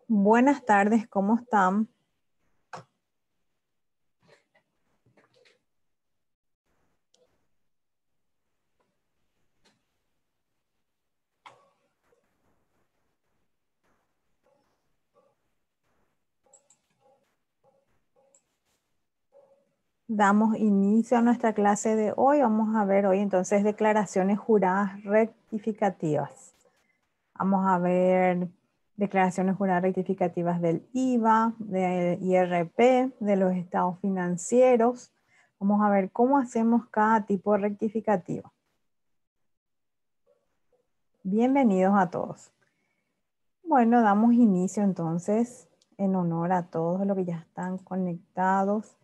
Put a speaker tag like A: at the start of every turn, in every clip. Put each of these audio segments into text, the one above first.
A: Buenas tardes, ¿cómo están? Damos inicio a nuestra clase de hoy. Vamos a ver hoy entonces declaraciones juradas rectificativas. Vamos a ver declaraciones juradas rectificativas del IVA, del IRP, de los estados financieros. Vamos a ver cómo hacemos cada tipo de rectificativo. Bienvenidos a todos. Bueno, damos inicio entonces en honor a todos los que ya están conectados.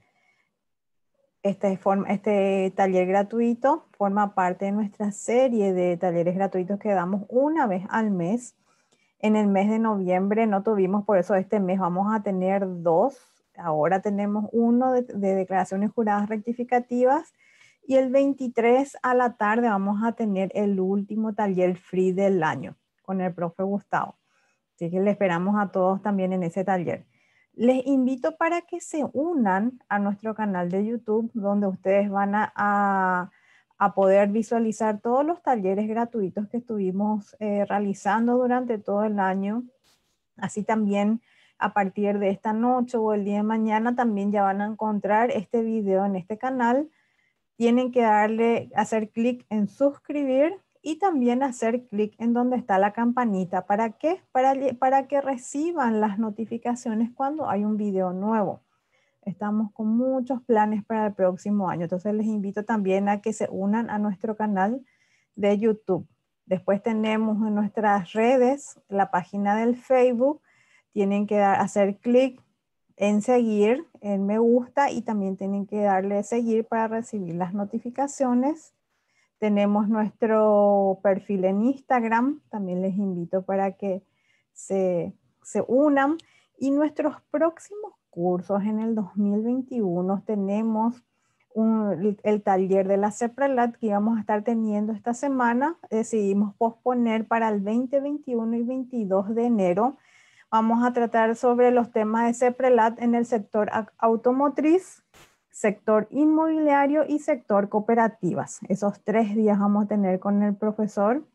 A: Este taller gratuito forma parte de nuestra serie de talleres gratuitos que damos una vez al mes. En el mes de noviembre no tuvimos, por eso este mes vamos a tener dos. Ahora tenemos uno de declaraciones juradas rectificativas y el 23 a la tarde vamos a tener el último taller free del año con el profe Gustavo. Así que le esperamos a todos también en ese taller. Les invito para que se unan a nuestro canal de YouTube, donde ustedes van a poder visualizar todos los talleres gratuitos que estuvimos realizando durante todo el año. Así también a partir de esta noche o el día de mañana también ya van a encontrar este video en este canal. Tienen que hacer clic en suscribir y también hacer clic en donde está la campanita. ¿Para qué? Para que reciban las notificaciones cuando hay un video nuevo. Estamos con muchos planes para el próximo año. Entonces les invito también a que se unan a nuestro canal de YouTube. Después tenemos en nuestras redes la página del Facebook. Tienen que hacer clic en seguir, en me gusta y también tienen que darle seguir para recibir las notificaciones. Tenemos nuestro perfil en Instagram, también les invito para que se unan. Y nuestros próximos cursos en el 2021 tenemos el taller de la CEPRELAT que íbamos a estar teniendo esta semana. Decidimos posponer para el 20, 21 y 22 de enero. Vamos a tratar sobre los temas de CEPRELAT en el sector automotriz, sector inmobiliario y sector cooperativas. Esos 3 días vamos a tener con el profesor,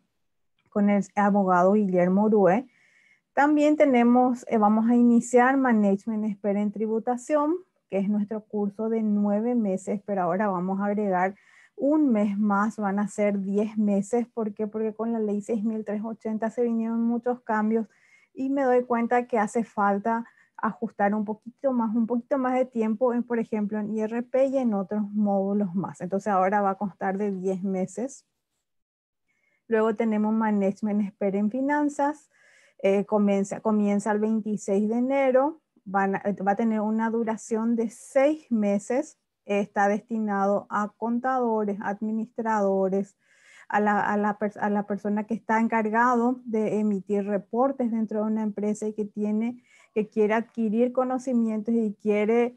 A: con el abogado Guillermo Urue. También vamos a iniciar Management Expert en Tributación, que es nuestro curso de 9 meses, pero ahora vamos a agregar un mes más, van a ser 10 meses. ¿Por qué? Porque con la ley 6.380 se vinieron muchos cambios y me doy cuenta que hace falta ajustar un poquito más de tiempo, por ejemplo, en IRP y en otros módulos más. Entonces ahora va a constar de 10 meses. Luego tenemos Management Expert en Finanzas. Comienza el 26 de enero. Va a tener una duración de 6 meses. Está destinado a contadores, administradores, a la persona que está encargado de emitir reportes dentro de una empresa y que quiere adquirir conocimientos y quiere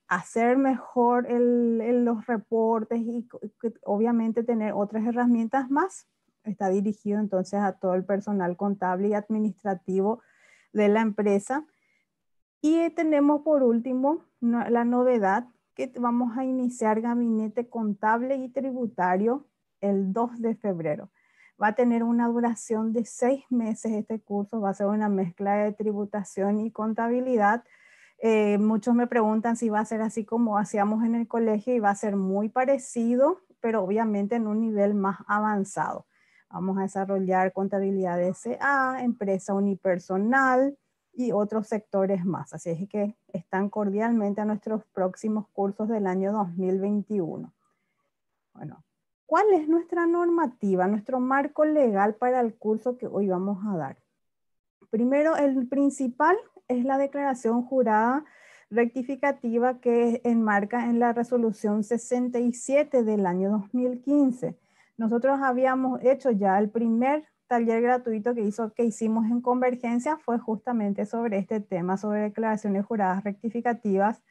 A: hacer mejor los reportes y obviamente tener otras herramientas más. Está dirigido entonces a todo el personal contable y administrativo de la empresa. Y tenemos por último la novedad que vamos a iniciar gabinete contable y tributario el 2 de febrero. Va a tener una duración de 6 meses este curso, va a ser una mezcla de tributación y contabilidad. Muchos me preguntan si va a ser así como hacíamos en el colegio y va a ser muy parecido, pero obviamente en un nivel más avanzado. Vamos a desarrollar contabilidad de SA, empresa unipersonal y otros sectores más. Así es que están cordialmente a nuestros próximos cursos del año 2021. Bueno, ¿cuál es nuestra normativa, nuestro marco legal para el curso que hoy vamos a dar? Primero, el principal es la declaración jurada rectificativa que enmarca en la resolución 67 del año 2015. Nosotros habíamos hecho ya el primer taller gratuito que hicimos en Convergencia fue justamente sobre este tema, sobre declaraciones juradas rectificativas,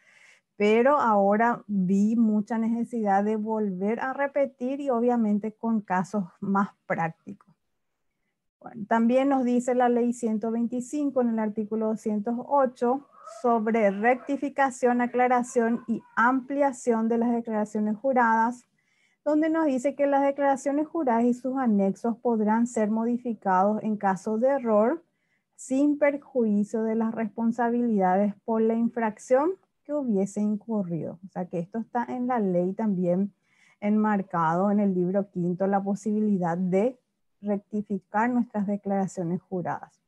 A: pero ahora vi mucha necesidad de volver a repetir y obviamente con casos más prácticos. Bueno, también nos dice la ley 125 en el artículo 208 sobre rectificación, aclaración y ampliación de las declaraciones juradas, donde nos dice que las declaraciones juradas y sus anexos podrán ser modificados en caso de error sin perjuicio de las responsabilidades por la infracción que hubiese incurrido. O sea que esto está en la ley también enmarcado en el libro quinto, la posibilidad de rectificar nuestras declaraciones juradas.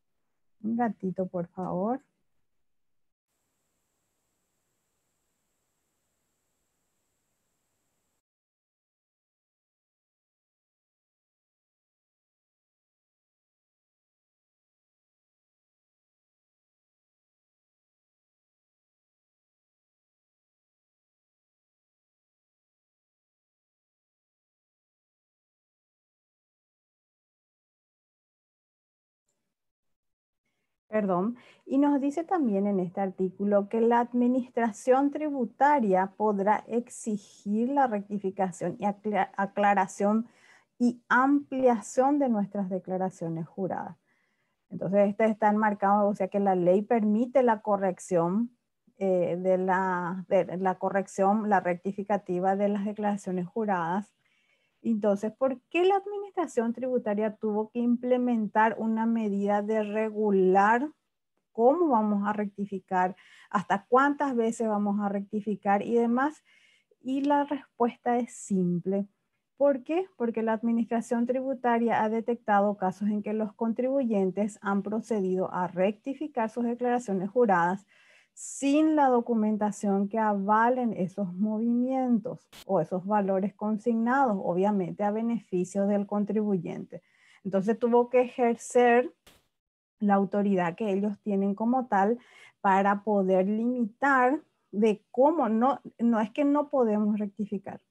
A: Un ratito, por favor. Perdón, y nos dice también en este artículo que la administración tributaria podrá exigir la rectificación y aclaración y ampliación de nuestras declaraciones juradas. Entonces, este está enmarcado, o sea que la ley permite la corrección de la corrección, la rectificativa de las declaraciones juradas. Entonces, ¿por qué la administración tributaria tuvo que implementar una medida de regular cómo vamos a rectificar, hasta cuántas veces vamos a rectificar y demás? Y la respuesta es simple. ¿Por qué? Porque la administración tributaria ha detectado casos en que los contribuyentes han procedido a rectificar sus declaraciones juradas sin la documentación que avalen esos movimientos o esos valores consignados, obviamente a beneficio del contribuyente. Entonces tuvo que ejercer la autoridad que ellos tienen como tal para poder limitar de cómo, no es que no podemos rectificar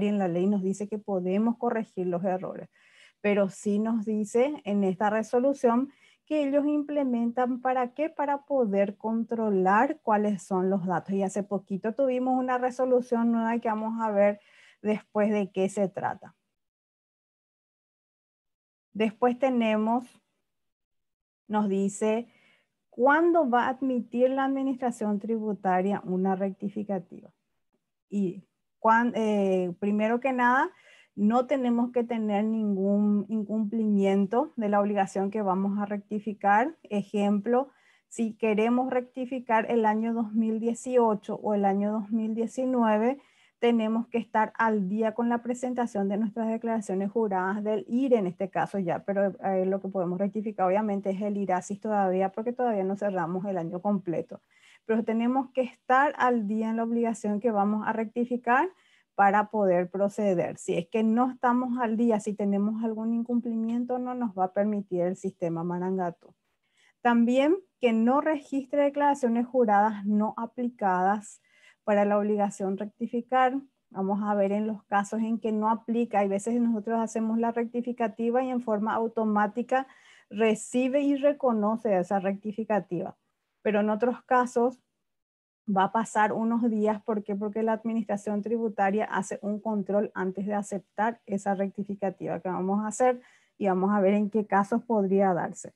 A: y en la ley nos dice que podemos corregir los errores, pero sí nos dice en esta resolución que ellos implementan para qué, para poder controlar cuáles son los datos. Y hace poquito tuvimos una resolución nueva que vamos a ver después de qué se trata. Después nos dice, ¿cuándo va a admitir la administración tributaria una rectificativa? Y primero que nada, no tenemos que tener ningún incumplimiento de la obligación que vamos a rectificar. Ejemplo, si queremos rectificar el año 2018 o el año 2019, tenemos que estar al día con la presentación de nuestras declaraciones juradas del IRE en este caso ya, pero lo que podemos rectificar obviamente es el IRASIS todavía porque todavía no cerramos el año completo. Pero tenemos que estar al día en la obligación que vamos a rectificar para poder proceder. Si es que no estamos al día, si tenemos algún incumplimiento, no nos va a permitir el sistema Marangato. También que no registre declaraciones juradas no aplicadas para la obligación rectificar. Vamos a ver en los casos en que no aplica. Hay veces nosotros hacemos la rectificativa y en forma automática recibe y reconoce esa rectificativa. Pero en otros casos va a pasar unos días. ¿Por qué? Porque la administración tributaria hace un control antes de aceptar esa rectificativa que vamos a hacer y vamos a ver en qué casos podría darse.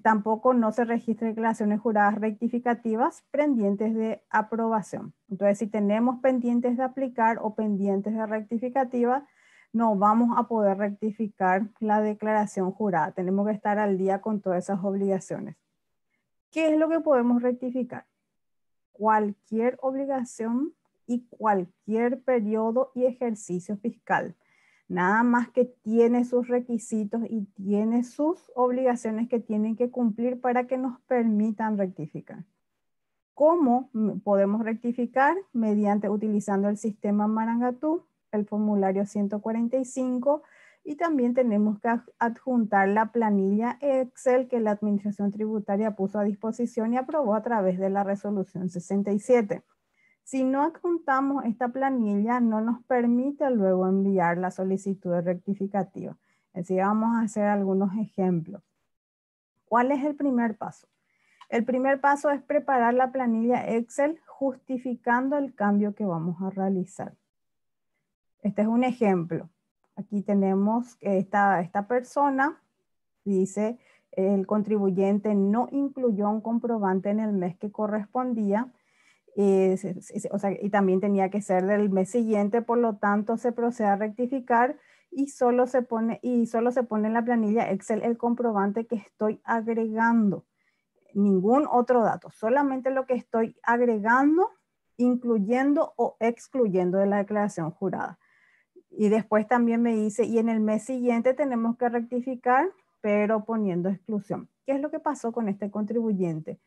A: Tampoco no se registran declaraciones juradas rectificativas pendientes de aprobación. Entonces, si tenemos pendientes de aplicar o pendientes de rectificativa, no vamos a poder rectificar la declaración jurada. Tenemos que estar al día con todas esas obligaciones. ¿Qué es lo que podemos rectificar? Cualquier obligación y cualquier periodo y ejercicio fiscal. Nada más que tiene sus requisitos y tiene sus obligaciones que tienen que cumplir para que nos permitan rectificar. ¿Cómo podemos rectificar? Mediante utilizando el sistema Marangatú, el formulario 145, y también tenemos que adjuntar la planilla Excel que la Administración Tributaria puso a disposición y aprobó a través de la resolución 67. Si no adjuntamos esta planilla, no nos permite luego enviar la solicitud de rectificativa. Así vamos a hacer algunos ejemplos. ¿Cuál es el primer paso? El primer paso es preparar la planilla Excel justificando el cambio que vamos a realizar. Este es un ejemplo. Aquí tenemos que esta persona dice, el contribuyente no incluyó un comprobante en el mes que correspondía, o sea, y también tenía que ser del mes siguiente, por lo tanto se procede a rectificar y solo se pone en la planilla Excel el comprobante que estoy agregando. Ningún otro dato, solamente lo que estoy agregando, incluyendo o excluyendo de la declaración jurada. Y después también me dice, y en el mes siguiente tenemos que rectificar, pero poniendo exclusión. ¿Qué es lo que pasó con este contribuyente?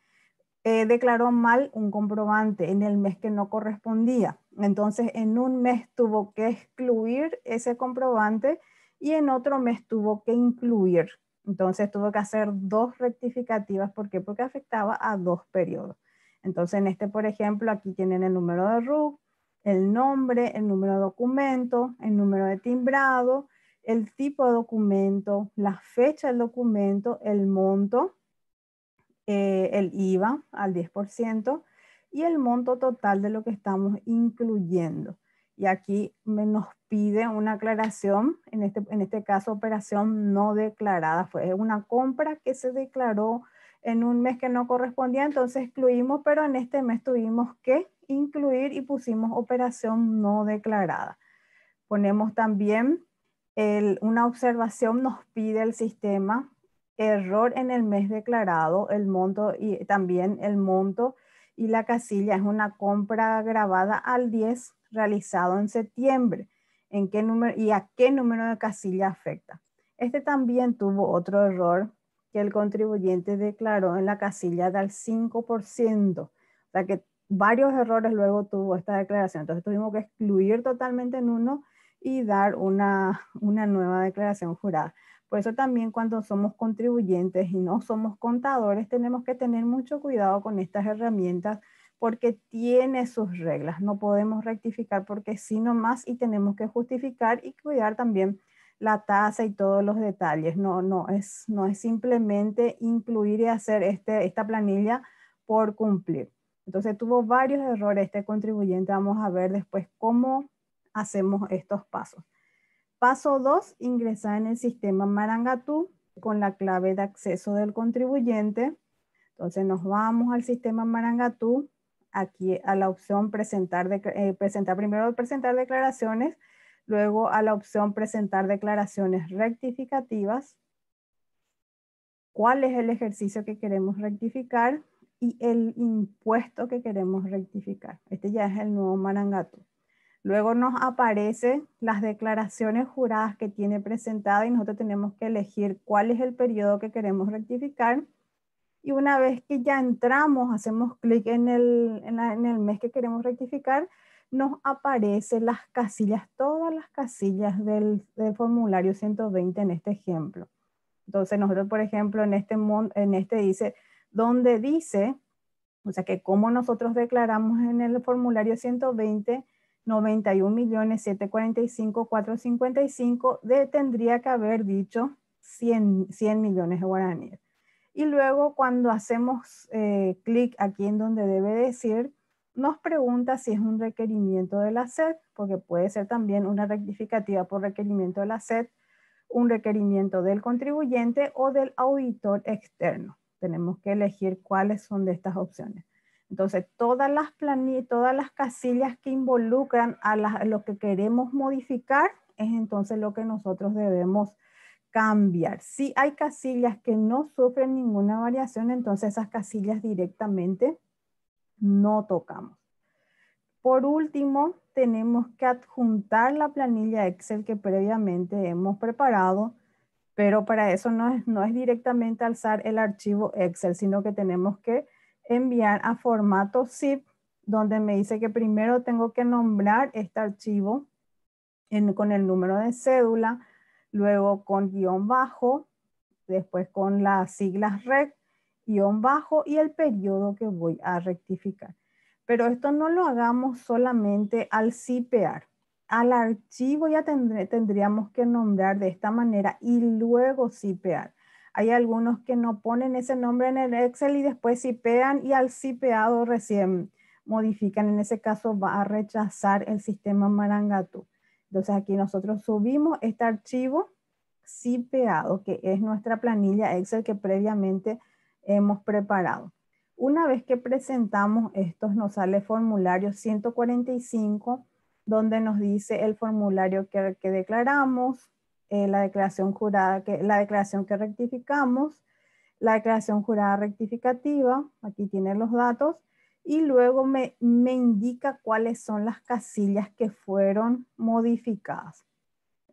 A: Declaró mal un comprobante en el mes que no correspondía. Entonces, en un mes tuvo que excluir ese comprobante y en otro mes tuvo que incluir. Entonces, tuvo que hacer dos rectificativas. ¿Por qué? Porque afectaba a dos periodos. Entonces, en este, por ejemplo, aquí tienen el número de RUC, el nombre, el número de documento, el número de timbrado, el tipo de documento, la fecha del documento, el monto, el IVA al 10% y el monto total de lo que estamos incluyendo. Y aquí nos pide una aclaración, en este caso operación no declarada, fue una compra que se declaró en un mes que no correspondía, entonces excluimos, pero en este mes tuvimos que incluir y pusimos operación no declarada. Ponemos también una observación, nos pide el sistema error en el mes declarado, el monto y también el monto y la casilla es una compra grabada al 10 realizado en septiembre. ¿En qué número y a qué número de casilla afecta? Este también tuvo otro error que el contribuyente declaró en la casilla del 5%. O sea que varios errores luego tuvo esta declaración. Entonces tuvimos que excluir totalmente en uno y dar una nueva declaración jurada. Por eso también cuando somos contribuyentes y no somos contadores, tenemos que tener mucho cuidado con estas herramientas porque tiene sus reglas. No podemos rectificar porque sí nomás y tenemos que justificar y cuidar también la tasa y todos los detalles. No es simplemente incluir y hacer esta planilla por cumplir. Entonces tuvo varios errores este contribuyente. Vamos a ver después cómo hacemos estos pasos. Paso 2, ingresar en el sistema Marangatú con la clave de acceso del contribuyente. Entonces nos vamos al sistema Marangatú, aquí a la opción presentar declaraciones, luego a la opción presentar declaraciones rectificativas, cuál es el ejercicio que queremos rectificar y el impuesto que queremos rectificar. Este ya es el nuevo Marangatú. Luego nos aparecen las declaraciones juradas que tiene presentada y nosotros tenemos que elegir cuál es el periodo que queremos rectificar. Y una vez que ya entramos, hacemos clic en el mes que queremos rectificar, nos aparecen las casillas, todas las casillas del formulario 120 en este ejemplo. Entonces nosotros, por ejemplo, en este dice, donde dice, o sea que como nosotros declaramos en el formulario 120, 91.745.455, tendría que haber dicho 100 millones de guaraníes. Y luego cuando hacemos clic aquí en donde debe decir, nos pregunta si es un requerimiento de la SED, porque puede ser también una rectificativa por requerimiento de la SED, un requerimiento del contribuyente o del auditor externo. Tenemos que elegir cuáles son de estas opciones. Entonces, todas las casillas que involucran a lo que queremos modificar es entonces lo que nosotros debemos cambiar. Si hay casillas que no sufren ninguna variación, entonces esas casillas directamente no tocamos. Por último, tenemos que adjuntar la planilla Excel que previamente hemos preparado, pero para eso no es directamente alzar el archivo Excel, sino que tenemos que enviar a formato zip, donde me dice que primero tengo que nombrar este archivo con el número de cédula, luego con guión bajo, después con las siglas rec, guión bajo y el periodo que voy a rectificar. Pero esto no lo hagamos solamente al zipear. Al archivo ya tendríamos que nombrar de esta manera y luego zipear. Hay algunos que no ponen ese nombre en el Excel y después zipean y al zipeado recién modifican. En ese caso va a rechazar el sistema Marangatú. Entonces aquí nosotros subimos este archivo zipeado, que es nuestra planilla Excel que previamente hemos preparado. Una vez que presentamos estos, nos sale formulario 145, donde nos dice el formulario que declaramos, la declaración jurada, la declaración que rectificamos, la declaración jurada rectificativa, aquí tiene los datos, y luego me indica cuáles son las casillas que fueron modificadas.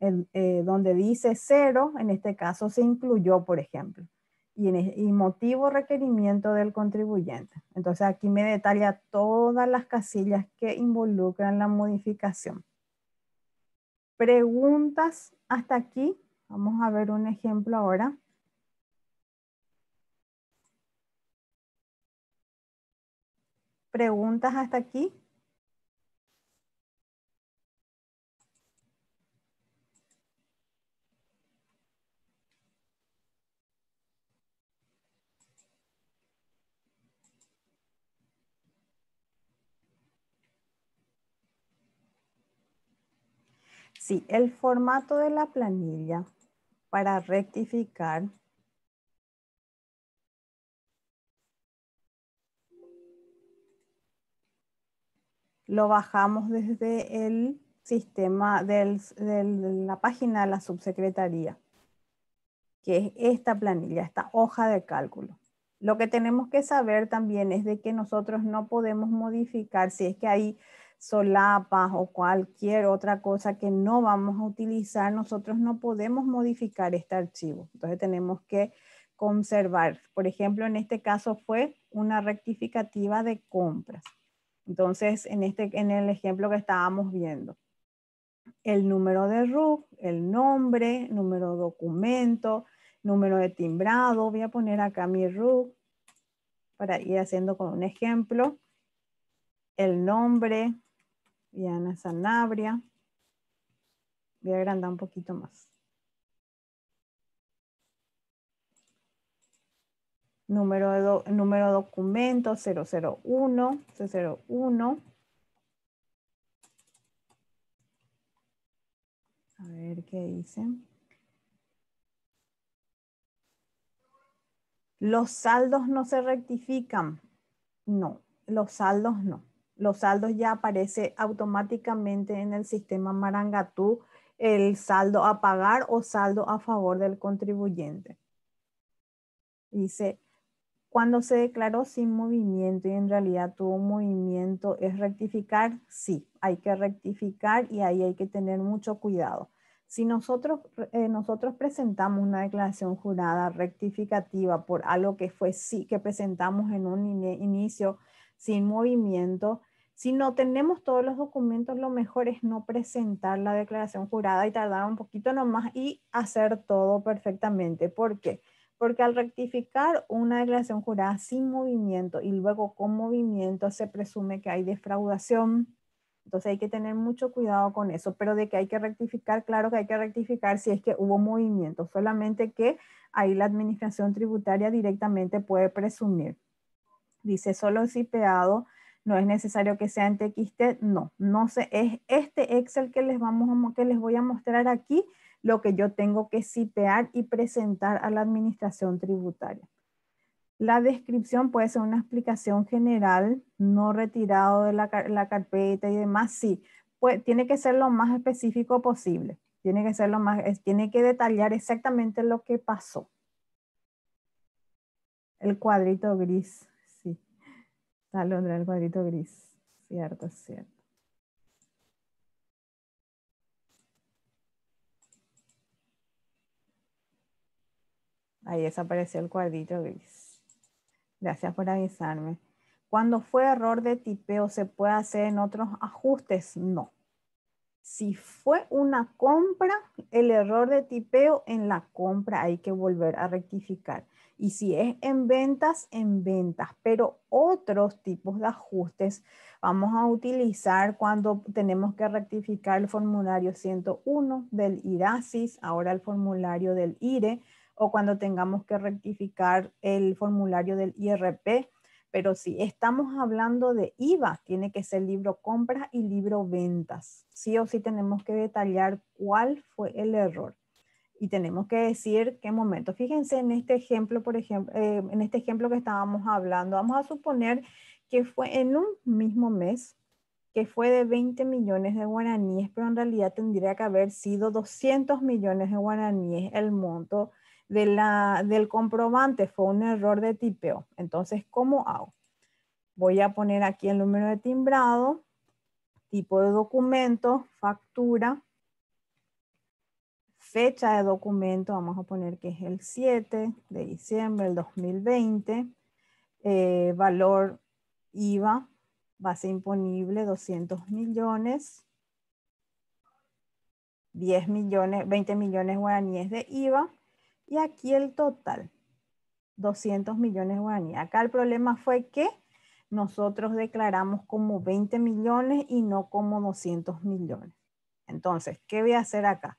A: Donde dice 0, en este caso se incluyó, por ejemplo, y motivo requerimiento del contribuyente. Entonces aquí me detalla todas las casillas que involucran la modificación. Preguntas hasta aquí. Vamos a ver un ejemplo ahora. ¿Preguntas hasta aquí? Sí, el formato de la planilla para rectificar lo bajamos desde el sistema de la página de la subsecretaría, que es esta planilla, esta hoja de cálculo. Lo que tenemos que saber también es de que nosotros no podemos modificar si es que hay solapas o cualquier otra cosa que no vamos a utilizar, nosotros no podemos modificar este archivo. Entonces tenemos que conservar. Por ejemplo, en este caso fue una rectificativa de compras. Entonces, en el ejemplo que estábamos viendo, el número de RUC, el nombre, número de documento, número de timbrado. Voy a poner acá mi RUC para ir haciendo con un ejemplo. El nombre, Diana Sanabria. Voy a agrandar un poquito más. Número de documento 001, C01. A ver qué dicen. Los saldos no se rectifican. No, los saldos no. Los saldos ya aparece automáticamente en el sistema Marangatú, el saldo a pagar o saldo a favor del contribuyente. Dice, cuando se declaró sin movimiento y en realidad tuvo movimiento, ¿es rectificar? Sí, hay que rectificar y ahí hay que tener mucho cuidado. Si nosotros presentamos una declaración jurada rectificativa por algo que fue sí, que presentamos en un inicio sin movimiento, si no tenemos todos los documentos, lo mejor es no presentar la declaración jurada y tardar un poquito nomás y hacer todo perfectamente. ¿Por qué? Porque al rectificar una declaración jurada sin movimiento y luego con movimiento se presume que hay defraudación. Entonces hay que tener mucho cuidado con eso, pero de que hay que rectificar, claro que hay que rectificar si es que hubo movimiento, solamente que ahí la administración tributaria directamente puede presumir. Dice solo zipeado, no es necesario que sea en TXT, no sé, es este Excel que les voy a mostrar aquí, lo que yo tengo que zipear y presentar a la administración tributaria. La descripción puede ser una explicación general, no retirado de la carpeta y demás, sí, tiene que ser lo más específico posible, tiene que detallar exactamente lo que pasó. El cuadrito gris, sí, Alondra, el cuadrito gris, cierto, cierto. Ahí desapareció el cuadrito gris. Gracias por avisarme. Cuando fue error de tipeo, ¿se puede hacer en otros ajustes? No. Si fue una compra, el error de tipeo en la compra hay que volver a rectificar. Y si es en ventas, pero otros tipos de ajustes vamos a utilizar cuando tenemos que rectificar el formulario 101 del IRASIS, ahora el formulario del IRE, o cuando tengamos que rectificar el formulario del IRP, Pero si estamos hablando de IVA, tiene que ser libro compras y libro ventas. Sí o sí tenemos que detallar cuál fue el error. Y tenemos que decir qué momento. Fíjense en este ejemplo, por ejemplo, en este ejemplo que estábamos hablando, vamos a suponer que fue en un mismo mes, que fue de 20 millones de guaraníes, pero en realidad tendría que haber sido 200 millones de guaraníes el monto del comprobante. Fue un error de tipeo. Entonces, ¿cómo hago? Voy a poner aquí el número de timbrado, tipo de documento, factura, fecha de documento, vamos a poner que es el 7 de diciembre del 2020, valor IVA, base imponible 200 millones, 10 millones, 20 millones guaraníes de IVA, y aquí el total, 200 millones guaraníes. Acá el problema fue que nosotros declaramos como 20 millones y no como 200 millones. Entonces, ¿qué voy a hacer acá?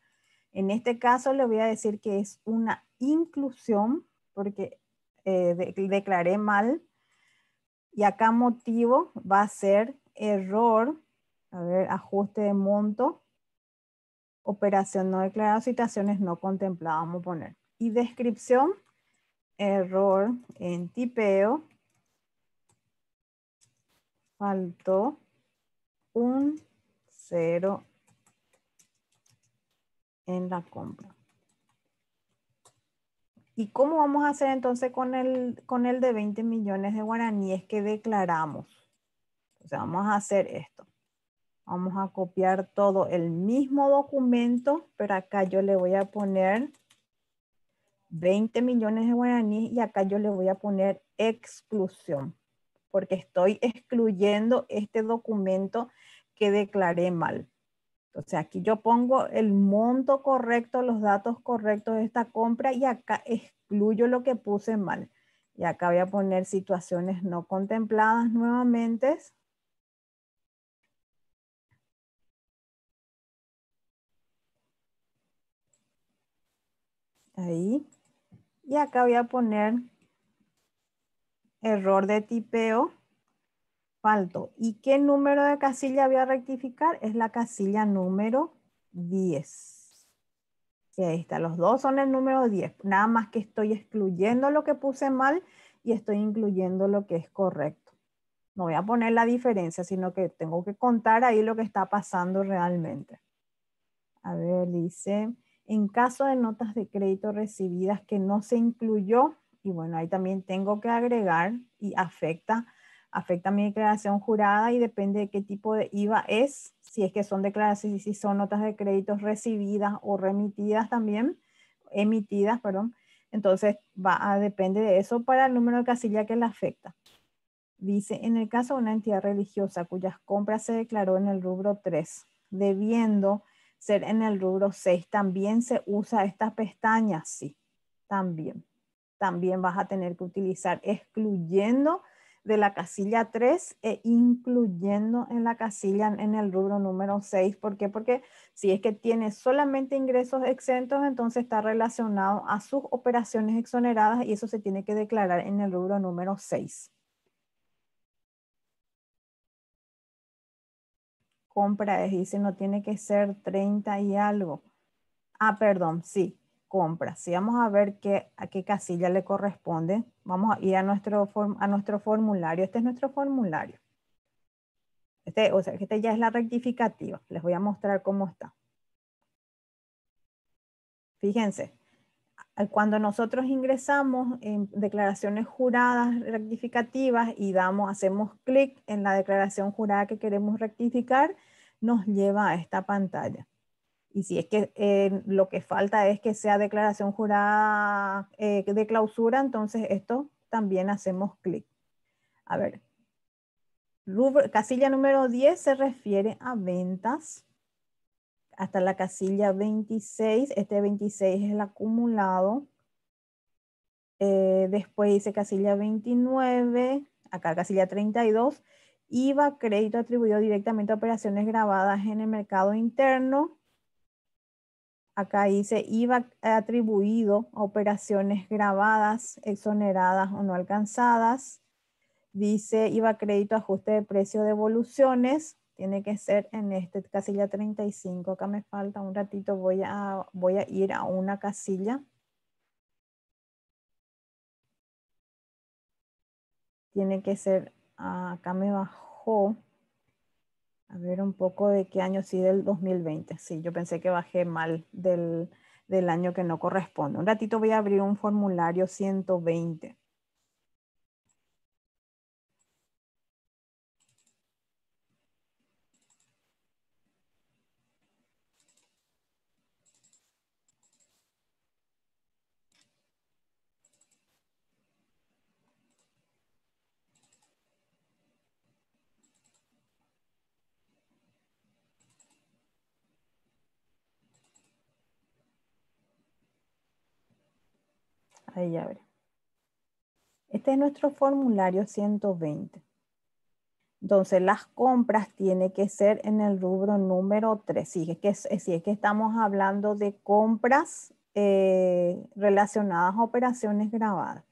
A: En este caso le voy a decir que es una inclusión porque declaré mal, y acá motivo va a ser error, a ver, ajuste de monto, operación no declarada, citaciones no contempladas, vamos a poner. Y descripción, error en tipeo, faltó un cero en la compra. ¿Y cómo vamos a hacer entonces con el de 20 millones de guaraníes que declaramos? O sea, vamos a hacer esto. Vamos a copiar todo el mismo documento, pero acá yo le voy a poner 20 millones de guaraníes y acá yo le voy a poner exclusión, porque estoy excluyendo este documento que declaré mal. Entonces aquí yo pongo el monto correcto, los datos correctos de esta compra, y acá excluyo lo que puse mal. Y acá voy a poner situaciones no contempladas nuevamente. Ahí. Y acá voy a poner error de tipeo, faltó. ¿Y qué número de casilla voy a rectificar? Es la casilla número 10. Y ahí está, los dos son el número 10. Nada más que estoy excluyendo lo que puse mal y estoy incluyendo lo que es correcto. No voy a poner la diferencia, sino que tengo que contar ahí lo que está pasando realmente. A ver, dice, en caso de notas de crédito recibidas que no se incluyó, y bueno, ahí también tengo que agregar y afecta mi declaración jurada, y depende de qué tipo de IVA es, si es que son declaraciones, si son notas de créditos recibidas o remitidas también, emitidas, perdón. Entonces depende de eso para el número de casilla que le afecta. Dice, en el caso de una entidad religiosa cuyas compras se declaró en el rubro 3, debiendo ser en el rubro 6, ¿también se usa esta pestaña? Sí, también. También vas a tener que utilizar excluyendo de la casilla 3 e incluyendo en la casilla en el rubro número 6. ¿Por qué? Porque si es que tiene solamente ingresos exentos, entonces está relacionado a sus operaciones exoneradas y eso se tiene que declarar en el rubro número 6. Compra es, dice, no tiene que ser 30 y algo. Ah, perdón, sí, compra. Sí, vamos a ver a qué casilla le corresponde. Vamos a ir a nuestro formulario. Este es nuestro formulario. O sea, este ya es la rectificativa. Les voy a mostrar cómo está. Fíjense, cuando nosotros ingresamos en declaraciones juradas rectificativas y hacemos clic en la declaración jurada que queremos rectificar, nos lleva a esta pantalla. Y si es que lo que falta es que sea declaración jurada de clausura, entonces esto también hacemos clic. A ver, casilla número 10 se refiere a ventas. Hasta la casilla 26, este 26 es el acumulado. Después dice casilla 29, acá casilla 32, IVA, crédito atribuido directamente a operaciones grabadas en el mercado interno. Acá dice IVA atribuido a operaciones grabadas, exoneradas o no alcanzadas. Dice IVA crédito ajuste de precio de evoluciones. Tiene que ser en este casilla 35. Acá me falta un ratito. Voy a ir a una casilla. Tiene que ser, acá me bajó. A ver un poco de qué año, sí, del 2020. Sí, yo pensé que bajé mal del año que no corresponde. Un ratito voy a abrir un formulario 120. Ahí ya veré. Este es nuestro formulario 120. Entonces, las compras tiene que ser en el rubro número 3. Si es que estamos hablando de compras relacionadas a operaciones grabadas.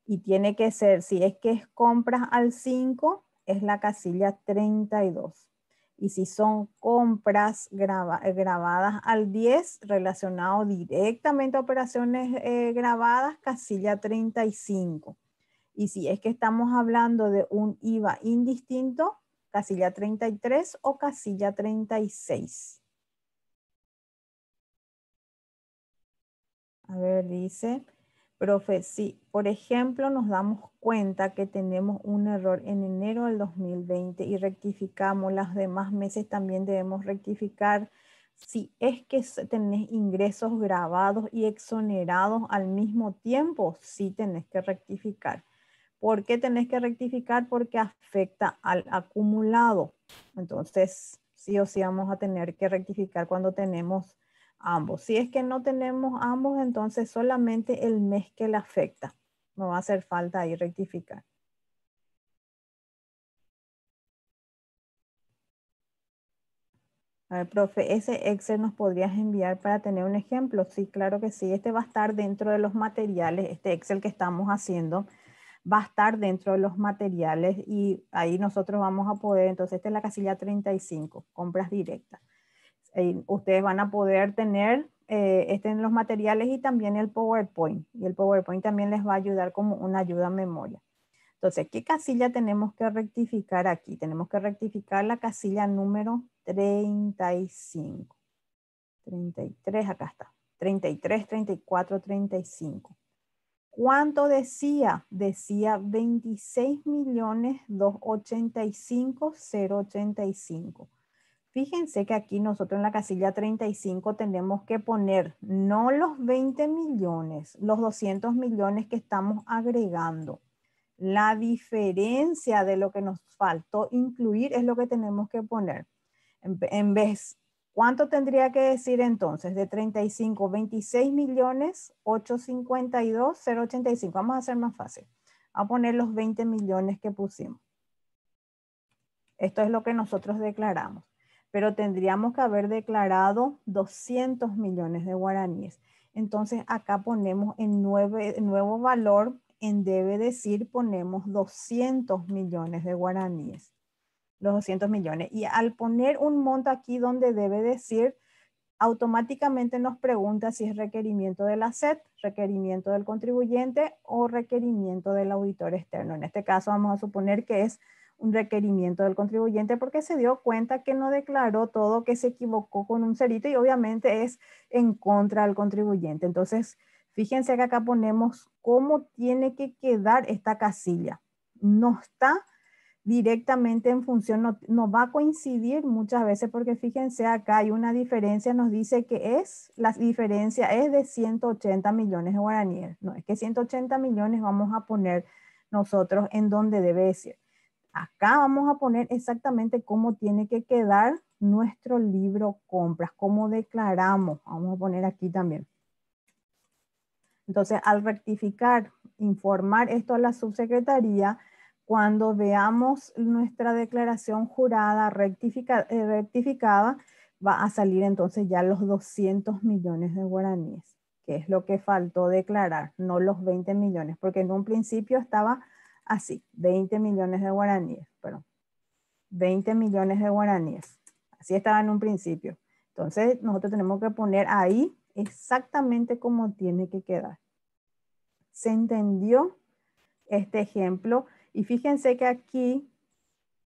A: Y tiene que ser, si es que es compras al 5, es la casilla 32. Y si son compras grabadas al 10, relacionado directamente a operaciones grabadas, casilla 35. Y si es que estamos hablando de un IVA indistinto, casilla 33 o casilla 36. A ver, dice, profe, si por ejemplo nos damos cuenta que tenemos un error en enero del 2020 y rectificamos, los demás meses también debemos rectificar. Si es que tenés ingresos grabados y exonerados al mismo tiempo, sí tenés que rectificar. ¿Por qué tenés que rectificar? Porque afecta al acumulado. Entonces, sí o sí vamos a tener que rectificar cuando tenemos ambos. Si es que no tenemos ambos, entonces solamente el mes que le afecta. No va a hacer falta ahí rectificar. A ver, profe, ese Excel nos podrías enviar para tener un ejemplo. Sí, claro que sí. Este va a estar dentro de los materiales. Este Excel que estamos haciendo va a estar dentro de los materiales y ahí nosotros vamos a poder, entonces esta es la casilla 35, compras directas. Ustedes van a poder tener este en los materiales y también el PowerPoint. Y el PowerPoint también les va a ayudar como una ayuda a memoria. Entonces, ¿qué casilla tenemos que rectificar aquí? Tenemos que rectificar la casilla número 35. 33, acá está. 33, 34, 35. ¿Cuánto decía? Decía 26.285.085. Fíjense que aquí nosotros en la casilla 35 tenemos que poner no los 20 millones, los 200 millones que estamos agregando. La diferencia de lo que nos faltó incluir es lo que tenemos que poner. En vez, ¿cuánto tendría que decir entonces? De 35, 26 millones, 852, 085. Vamos a hacer más fácil. A poner los 20 millones que pusimos. Esto es lo que nosotros declaramos. Pero tendríamos que haber declarado 200 millones de guaraníes. Entonces acá ponemos en nuevo valor, en debe decir, ponemos 200 millones de guaraníes. Los 200 millones. Y al poner un monto aquí donde debe decir, automáticamente nos pregunta si es requerimiento de la SED, requerimiento del contribuyente o requerimiento del auditor externo. En este caso vamos a suponer que es un requerimiento del contribuyente porque se dio cuenta que no declaró todo, que se equivocó con un cerito y obviamente es en contra del contribuyente. Entonces, fíjense que acá ponemos cómo tiene que quedar esta casilla. No está directamente en función, no va a coincidir muchas veces porque fíjense acá hay una diferencia, nos dice que la diferencia es de 180 millones de guaraníes. No, es que 180 millones vamos a poner nosotros en donde debe decir. Acá vamos a poner exactamente cómo tiene que quedar nuestro libro compras, cómo declaramos. Vamos a poner aquí también. Entonces, al rectificar, informar esto a la subsecretaría, cuando veamos nuestra declaración jurada rectificada, va a salir entonces ya los 200 millones de guaraníes, que es lo que faltó declarar, no los 20 millones, porque en un principio estaba así, 20 millones de guaraníes, perdón, 20 millones de guaraníes. Así estaba en un principio. Entonces, nosotros tenemos que poner ahí exactamente como tiene que quedar. ¿Se entendió este ejemplo? Y fíjense que aquí,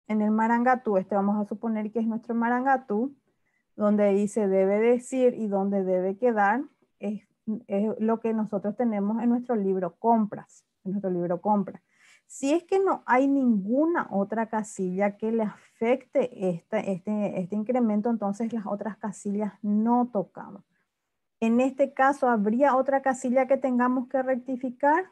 A: en el Marangatú, este vamos a suponer que es nuestro Marangatú, donde dice debe decir y donde debe quedar, es lo que nosotros tenemos en nuestro libro compras, Si es que no hay ninguna otra casilla que le afecte este incremento, entonces las otras casillas no tocamos. En este caso, ¿habría otra casilla que tengamos que rectificar?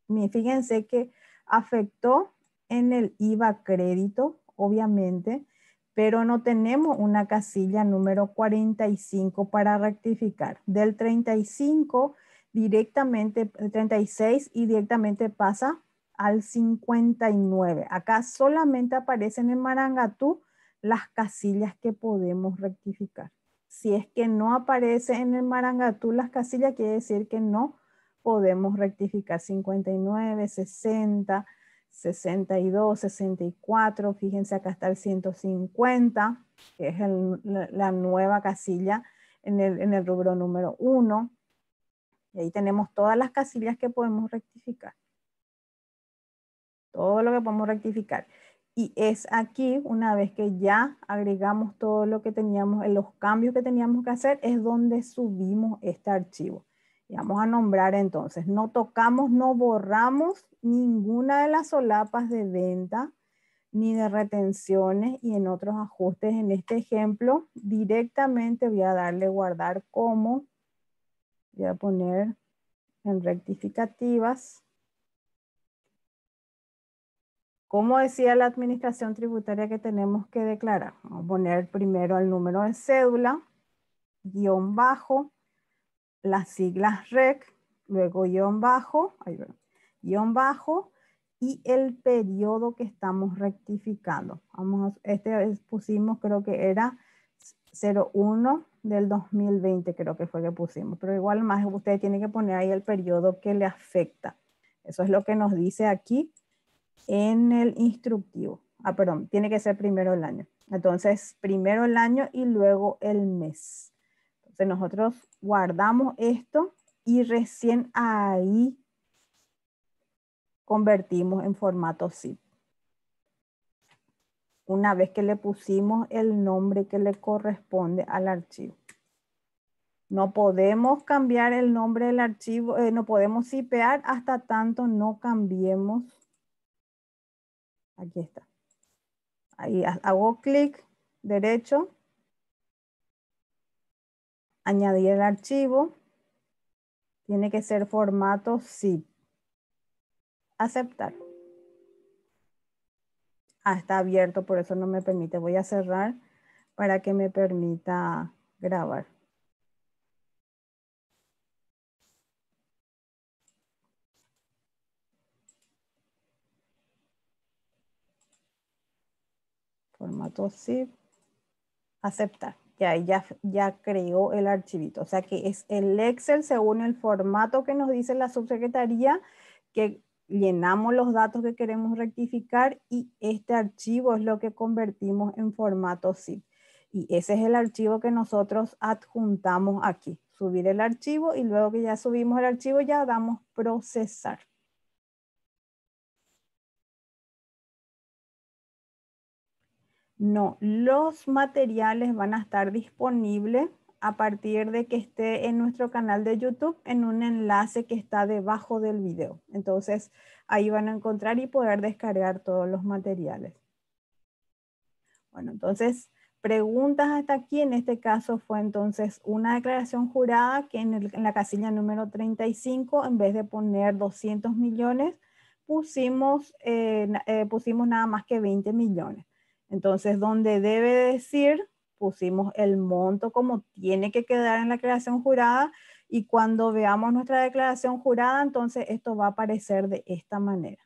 A: Fíjense que afectó en el IVA crédito, obviamente, pero no tenemos una casilla número 45 para rectificar. Del 35 directamente, 36 y directamente pasa al 59. Acá solamente aparecen en Marangatú las casillas que podemos rectificar. Si es que no aparece en el Marangatú las casillas, quiere decir que no podemos rectificar 59, 60, 62, 64. Fíjense, acá está el 150, que es la nueva casilla en el rubro número 1. Y ahí tenemos todas las casillas que podemos rectificar. Todo lo que podemos rectificar. Y es aquí, una vez que ya agregamos todo lo que teníamos, los cambios que teníamos que hacer, es donde subimos este archivo. Y vamos a nombrar entonces, no tocamos, no borramos ninguna de las solapas de venta, ni de retenciones y en otros ajustes. En este ejemplo, directamente voy a darle guardar como, voy a poner en rectificativas. Como decía la administración tributaria que tenemos que declarar, vamos a poner primero el número de cédula, guión bajo, las siglas REC, luego guión bajo, y el periodo que estamos rectificando. Pusimos, creo que era 01 del 2020, creo que fue que pusimos, pero igual más usted tiene que poner ahí el periodo que le afecta. Eso es lo que nos dice aquí en el instructivo. Perdón, tiene que ser primero el año. Entonces, primero el año y luego el mes. Entonces, nosotros guardamos esto y recién ahí convertimos en formato zip. Una vez que le pusimos el nombre que le corresponde al archivo. No podemos cambiar el nombre del archivo, no podemos zipear hasta tanto no cambiemos. Aquí está. Ahí hago clic derecho, añadir el archivo, tiene que ser formato zip. Aceptar. Está abierto, por eso no me permite. Voy a cerrar para que me permita grabar. Formato zip. Aceptar. Ya creó el archivito. O sea que es el Excel según el formato que nos dice la subsecretaría, que llenamos los datos que queremos rectificar y este archivo es lo que convertimos en formato zip. Y ese es el archivo que nosotros adjuntamos aquí. Subir el archivo y luego que ya subimos el archivo ya damos procesar. No, los materiales van a estar disponibles a partir de que esté en nuestro canal de YouTube en un enlace que está debajo del video. Entonces, ahí van a encontrar y poder descargar todos los materiales. Bueno, entonces, preguntas hasta aquí. En este caso fue entonces una declaración jurada que en la casilla número 35, en vez de poner 200 millones, pusimos nada más que 20 millones. Entonces, donde debe decir, pusimos el monto como tiene que quedar en la declaración jurada y cuando veamos nuestra declaración jurada, entonces esto va a aparecer de esta manera.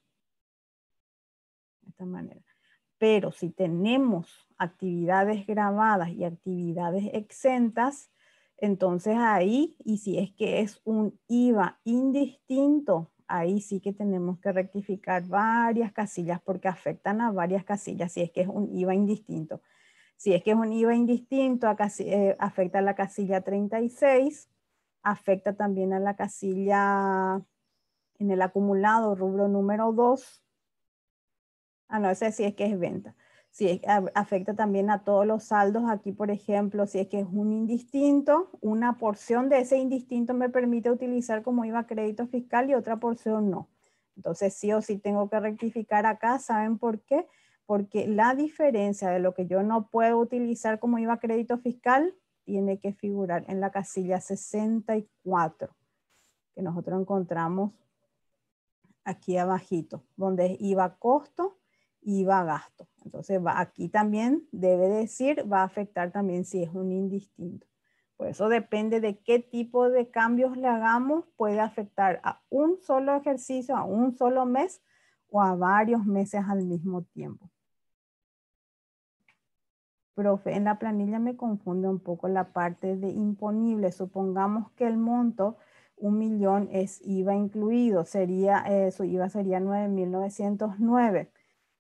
A: Pero si tenemos actividades grabadas y actividades exentas, entonces ahí, y si es que es un IVA indistinto ahí sí que tenemos que rectificar varias casillas porque afectan a varias casillas si es que es un IVA indistinto. Si es que es un IVA indistinto, afecta a la casilla 36, afecta también a la casilla en el acumulado rubro número 2. No, ese sí es que es venta. Sí, afecta también a todos los saldos. Aquí, por ejemplo, si es que es un indistinto, una porción de ese indistinto me permite utilizar como IVA crédito fiscal y otra porción no. Entonces, sí o sí tengo que rectificar acá. ¿Saben por qué? Porque la diferencia de lo que yo no puedo utilizar como IVA crédito fiscal tiene que figurar en la casilla 64, que nosotros encontramos aquí abajito, donde es IVA costo, IVA gasto. Entonces aquí también debe decir, va a afectar también si es un indistinto. Por eso depende de qué tipo de cambios le hagamos, puede afectar a un solo ejercicio, a un solo mes o a varios meses al mismo tiempo. Profe, en la planilla me confunde un poco la parte de imponible. Supongamos que el monto 1.000.000 es IVA incluido, su IVA sería 9.909.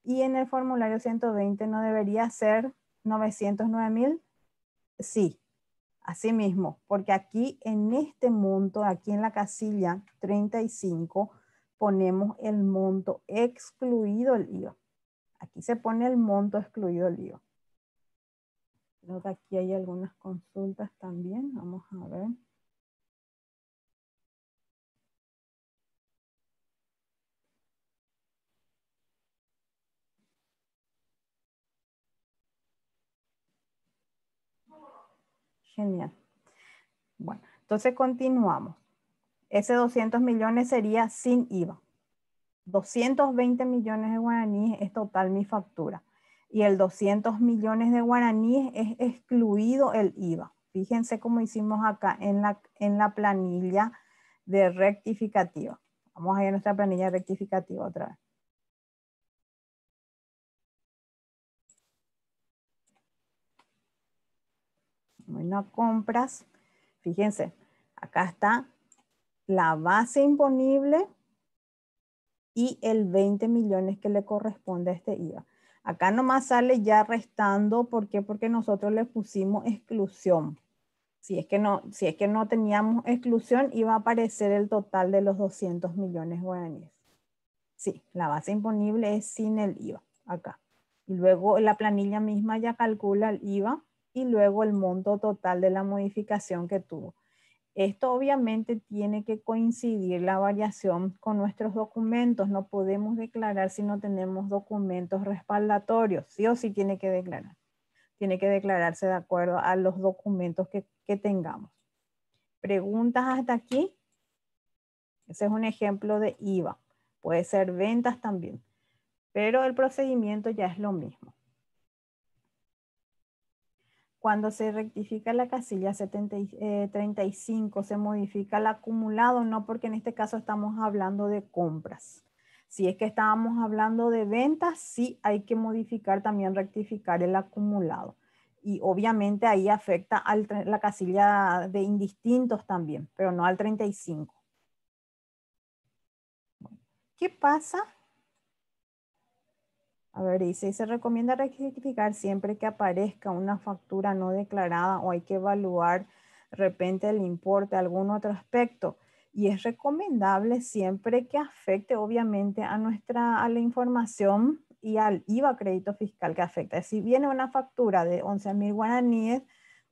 A: Y en el formulario 120 no debería ser 909.000. Sí, así mismo, porque aquí en este monto, aquí en la casilla 35, ponemos el monto excluido el IVA. Aquí se pone el monto excluido el IVA. Creo que aquí hay algunas consultas también. Vamos a ver. Genial. Bueno, entonces continuamos. Ese 200 millones sería sin IVA. 220 millones de guaraníes es total mi factura. Y el 200 millones de guaraníes es excluido el IVA. Fíjense cómo hicimos acá en la planilla de rectificativa. Vamos a ir a nuestra planilla rectificativa otra vez. Bueno, a compras. Fíjense, acá está la base imponible y el 20 millones que le corresponde a este IVA. Acá nomás sale ya restando. ¿Por qué? Porque nosotros le pusimos exclusión. Si es que no teníamos exclusión, iba a aparecer el total de los 200 millones guaraníes. Sí, la base imponible es sin el IVA, acá. Y luego la planilla misma ya calcula el IVA y luego el monto total de la modificación que tuvo. Esto obviamente tiene que coincidir la variación con nuestros documentos. No podemos declarar si no tenemos documentos respaldatorios. Sí o sí tiene que declarar. Tiene que declararse de acuerdo a los documentos que tengamos. ¿Preguntas hasta aquí? Ese es un ejemplo de IVA. Puede ser ventas también, pero el procedimiento ya es lo mismo. Cuando se rectifica la casilla 35, se modifica el acumulado, no, porque en este caso estamos hablando de compras. Si es que estábamos hablando de ventas, sí hay que modificar también, rectificar el acumulado. Y obviamente ahí afecta a la casilla de indistintos también, pero no al 35. ¿Qué pasa? A ver, dice, se recomienda rectificar siempre que aparezca una factura no declarada o hay que evaluar de repente el importe, algún otro aspecto. Y es recomendable siempre que afecte obviamente a la información y al IVA crédito fiscal que afecta. Si viene una factura de 11.000 guaraníes,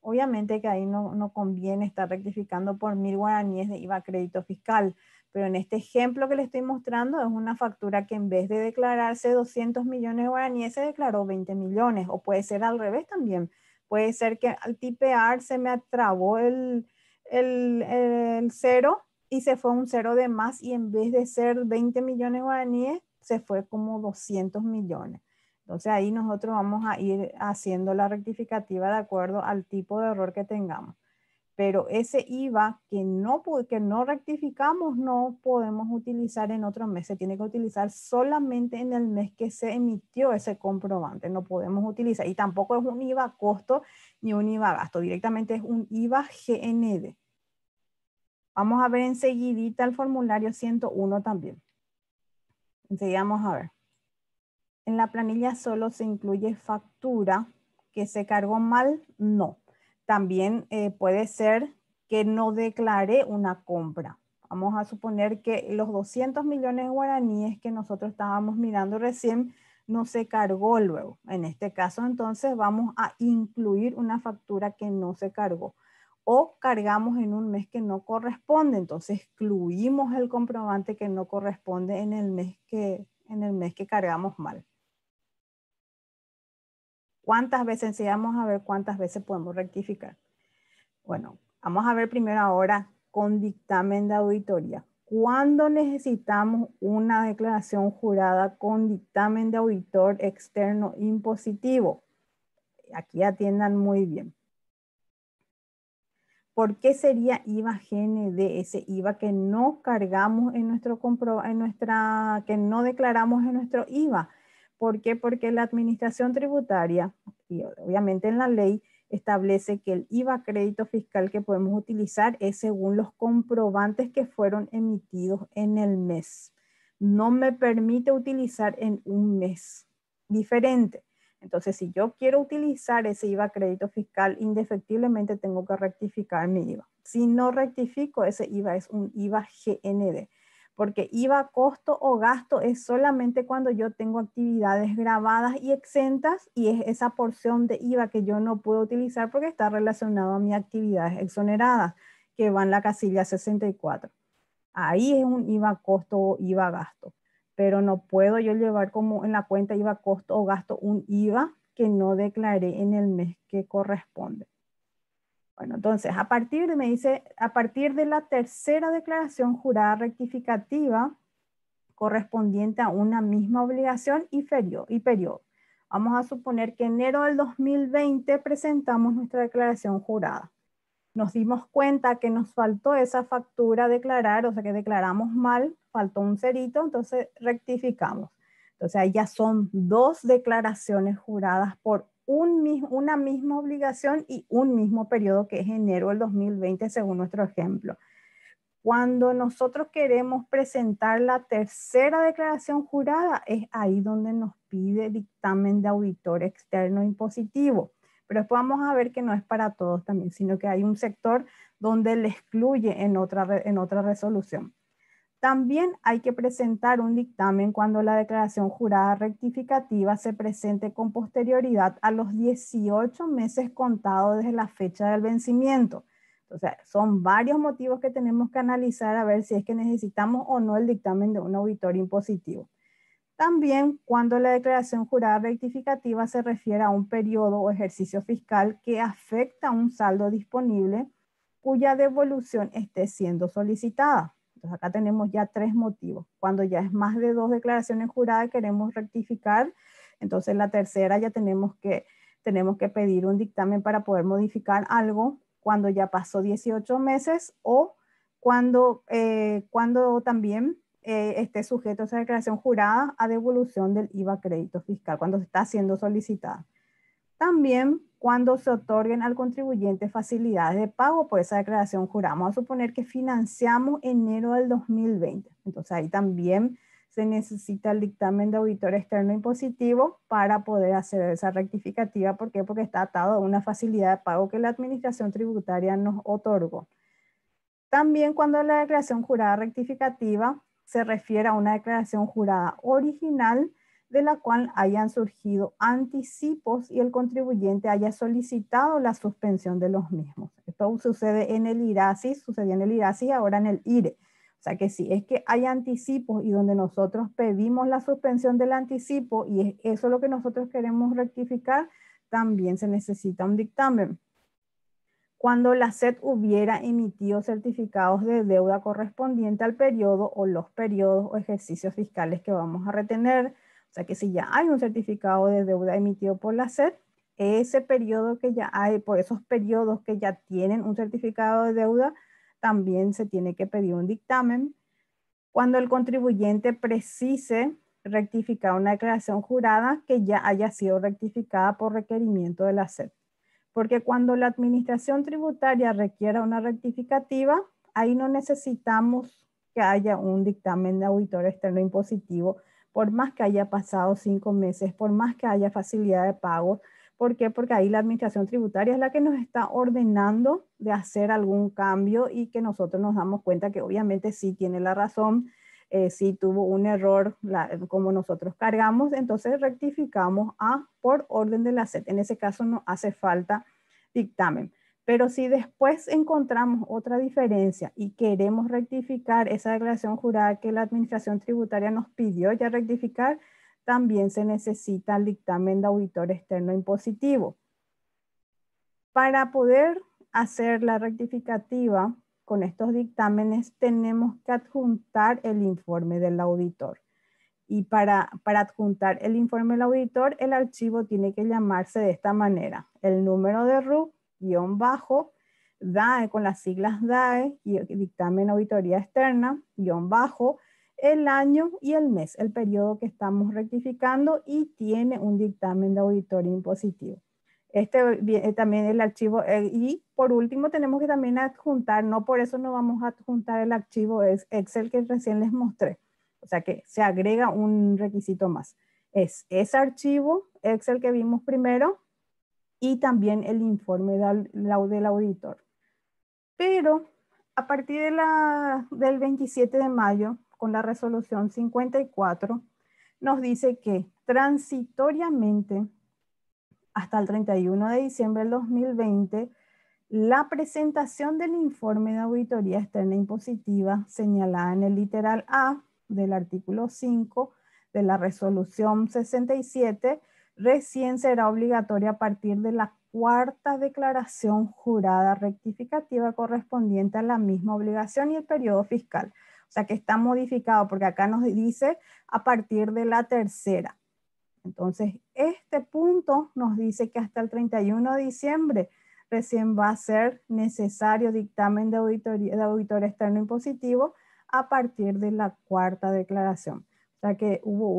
A: obviamente que ahí no conviene estar rectificando por 1.000 guaraníes de IVA crédito fiscal. Pero en este ejemplo que le estoy mostrando es una factura que en vez de declararse 200 millones de guaraníes se declaró 20 millones. O puede ser al revés también. Puede ser que al tipear se me trabó el cero y se fue un cero de más y en vez de ser 20 millones de guaraníes se fue como 200 millones. Entonces ahí nosotros vamos a ir haciendo la rectificativa de acuerdo al tipo de error que tengamos. Pero ese IVA que no rectificamos no podemos utilizar en otro mes. Se tiene que utilizar solamente en el mes que se emitió ese comprobante. No podemos utilizar. Y tampoco es un IVA costo ni un IVA gasto. Directamente es un IVA GND. Vamos a ver enseguidita el formulario 101 también. Enseguida vamos a ver. En la planilla solo se incluye factura que se cargó mal, no. También puede ser que no declaré una compra. Vamos a suponer que los 200 millones de guaraníes que nosotros estábamos mirando recién no se cargó luego. En este caso, entonces, vamos a incluir una factura que no se cargó. O cargamos en un mes que no corresponde, entonces excluimos el comprobante que no corresponde en el mes que cargamos mal. ¿Cuántas veces? Sí, vamos a ver cuántas veces podemos rectificar. Bueno, vamos a ver primero ahora con dictamen de auditoría. ¿Cuándo necesitamos una declaración jurada con dictamen de auditor externo impositivo? Aquí atiendan muy bien. ¿Por qué sería IVA GND, ese IVA que no cargamos en nuestro que no declaramos en nuestro IVA? ¿Por qué? Porque la administración tributaria, y obviamente en la ley, establece que el IVA crédito fiscal que podemos utilizar es según los comprobantes que fueron emitidos en el mes. No me permite utilizar en un mes diferente. Entonces, si yo quiero utilizar ese IVA crédito fiscal, indefectiblemente tengo que rectificar mi IVA. Si no rectifico, ese IVA es un IVA GND, porque IVA costo o gasto es solamente cuando yo tengo actividades grabadas y exentas y es esa porción de IVA que yo no puedo utilizar porque está relacionado a mis actividades exoneradas, que va en la casilla 64. Ahí es un IVA costo o IVA gasto, pero no puedo yo llevar como en la cuenta IVA costo o gasto un IVA que no declaré en el mes que corresponde. Bueno, entonces, me dice, a partir de la tercera declaración jurada rectificativa correspondiente a una misma obligación y periodo. Vamos a suponer que en enero del 2020 presentamos nuestra declaración jurada. Nos dimos cuenta que nos faltó esa factura declarar, o sea que declaramos mal, faltó un cerito, entonces rectificamos. Entonces ahí ya son dos declaraciones juradas por una misma obligación y un mismo periodo que es enero del 2020 según nuestro ejemplo. Cuando nosotros queremos presentar la tercera declaración jurada, es ahí donde nos pide dictamen de auditor externo impositivo. Pero después vamos a ver que no es para todos también, sino que hay un sector donde le excluye en otra resolución. También hay que presentar un dictamen cuando la declaración jurada rectificativa se presente con posterioridad a los 18 meses contados desde la fecha del vencimiento. O sea, son varios motivos que tenemos que analizar a ver si es que necesitamos o no el dictamen de un auditor impositivo. También cuando la declaración jurada rectificativa se refiere a un periodo o ejercicio fiscal que afecta a un saldo disponible cuya devolución esté siendo solicitada. Entonces acá tenemos ya tres motivos. Cuando ya es más de dos declaraciones juradas queremos rectificar, entonces la tercera ya tenemos que pedir un dictamen para poder modificar algo cuando ya pasó 18 meses o cuando también esté sujeto a esa declaración jurada a devolución del IVA crédito fiscal, cuando está siendo solicitada. También cuando se otorguen al contribuyente facilidades de pago por esa declaración jurada. Vamos a suponer que financiamos enero del 2020. Entonces ahí también se necesita el dictamen de auditor externo impositivo para poder hacer esa rectificativa. ¿Por qué? Porque está atado a una facilidad de pago que la administración tributaria nos otorgó. También cuando la declaración jurada rectificativa se refiere a una declaración jurada original de la cual hayan surgido anticipos y el contribuyente haya solicitado la suspensión de los mismos. Esto sucede en el IRASI, sucedió en el IRASI y ahora en el IRE. O sea que si es que hay anticipos y donde nosotros pedimos la suspensión del anticipo y eso es lo que nosotros queremos rectificar, también se necesita un dictamen. Cuando la SED hubiera emitido certificados de deuda correspondiente al periodo o los periodos o ejercicios fiscales que vamos a retener. O sea que si ya hay un certificado de deuda emitido por la SED, ese periodo que ya hay, por esos periodos que ya tienen un certificado de deuda, también se tiene que pedir un dictamen. Cuando el contribuyente precise rectificar una declaración jurada que ya haya sido rectificada por requerimiento de la SED. Porque cuando la administración tributaria requiera una rectificativa, ahí no necesitamos que haya un dictamen de auditor externo impositivo, por más que haya pasado 5 meses, por más que haya facilidad de pago. ¿Por qué? Porque ahí la administración tributaria es la que nos está ordenando de hacer algún cambio y que nosotros nos damos cuenta que obviamente sí tiene la razón, sí tuvo un error como nosotros cargamos, entonces rectificamos por orden de la SED. En ese caso no hace falta dictamen. Pero si después encontramos otra diferencia y queremos rectificar esa declaración jurada que la administración tributaria nos pidió ya rectificar, también se necesita el dictamen de auditor externo impositivo. Para poder hacer la rectificativa con estos dictámenes, tenemos que adjuntar el informe del auditor. Y para adjuntar el informe del auditor, el archivo tiene que llamarse de esta manera: el número de RUC, _ DAE con las siglas DAE, y dictamen auditoría externa, _ el año y el mes, el periodo que estamos rectificando, y tiene un dictamen de auditoría impositivo. También el archivo, y por último tenemos que también adjuntar, no por eso no vamos a adjuntar el archivo Excel que recién les mostré. O sea que se agrega un requisito más. Es ese archivo Excel que vimos primero y también el informe del auditor. Pero a partir del 27 de mayo, con la resolución 54, nos dice que transitoriamente hasta el 31 de diciembre del 2020, la presentación del informe de auditoría externa impositiva señalada en el literal A del artículo 5 de la resolución 67 recién será obligatoria a partir de la cuarta declaración jurada rectificativa correspondiente a la misma obligación y el periodo fiscal. O sea que está modificado porque acá nos dice a partir de la tercera. Entonces, este punto nos dice que hasta el 31 de diciembre recién va a ser necesario dictamen de auditor externo impositivo a partir de la cuarta declaración. O sea que hubo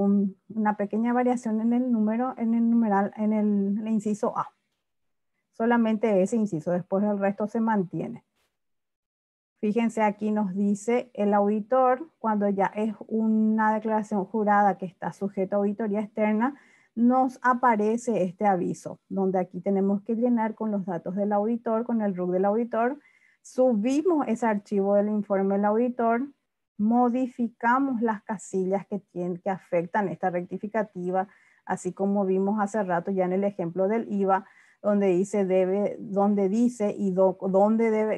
A: una pequeña variación en el número, en el numeral, en el inciso A. Solamente ese inciso, después el resto se mantiene. Fíjense, aquí nos dice el auditor, cuando ya es una declaración jurada que está sujeta a auditoría externa, nos aparece este aviso, donde aquí tenemos que llenar con los datos del auditor, con el RUC del auditor, subimos ese archivo del informe del auditor, modificamos las casillas que afectan esta rectificativa, así como vimos hace rato ya en el ejemplo del IVA, donde dice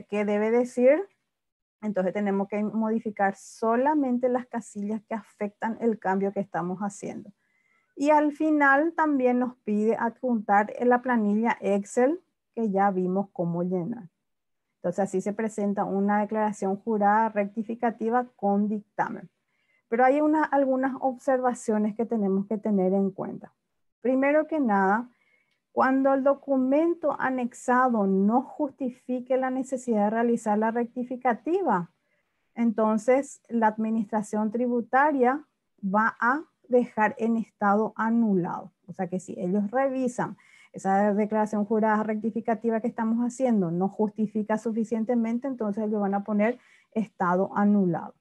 A: qué debe decir. Entonces tenemos que modificar solamente las casillas que afectan el cambio que estamos haciendo. Y al final también nos pide adjuntar en la planilla Excel que ya vimos cómo llenar. Entonces así se presenta una declaración jurada rectificativa con dictamen. Pero hay algunas observaciones que tenemos que tener en cuenta. Primero que nada, cuando el documento anexado no justifique la necesidad de realizar la rectificativa, entonces la administración tributaria va a dejar en estado anulado. O sea que si ellos revisan esa declaración jurada rectificativa que estamos haciendo, no justifica suficientemente, entonces ellos van a poner estado anulado.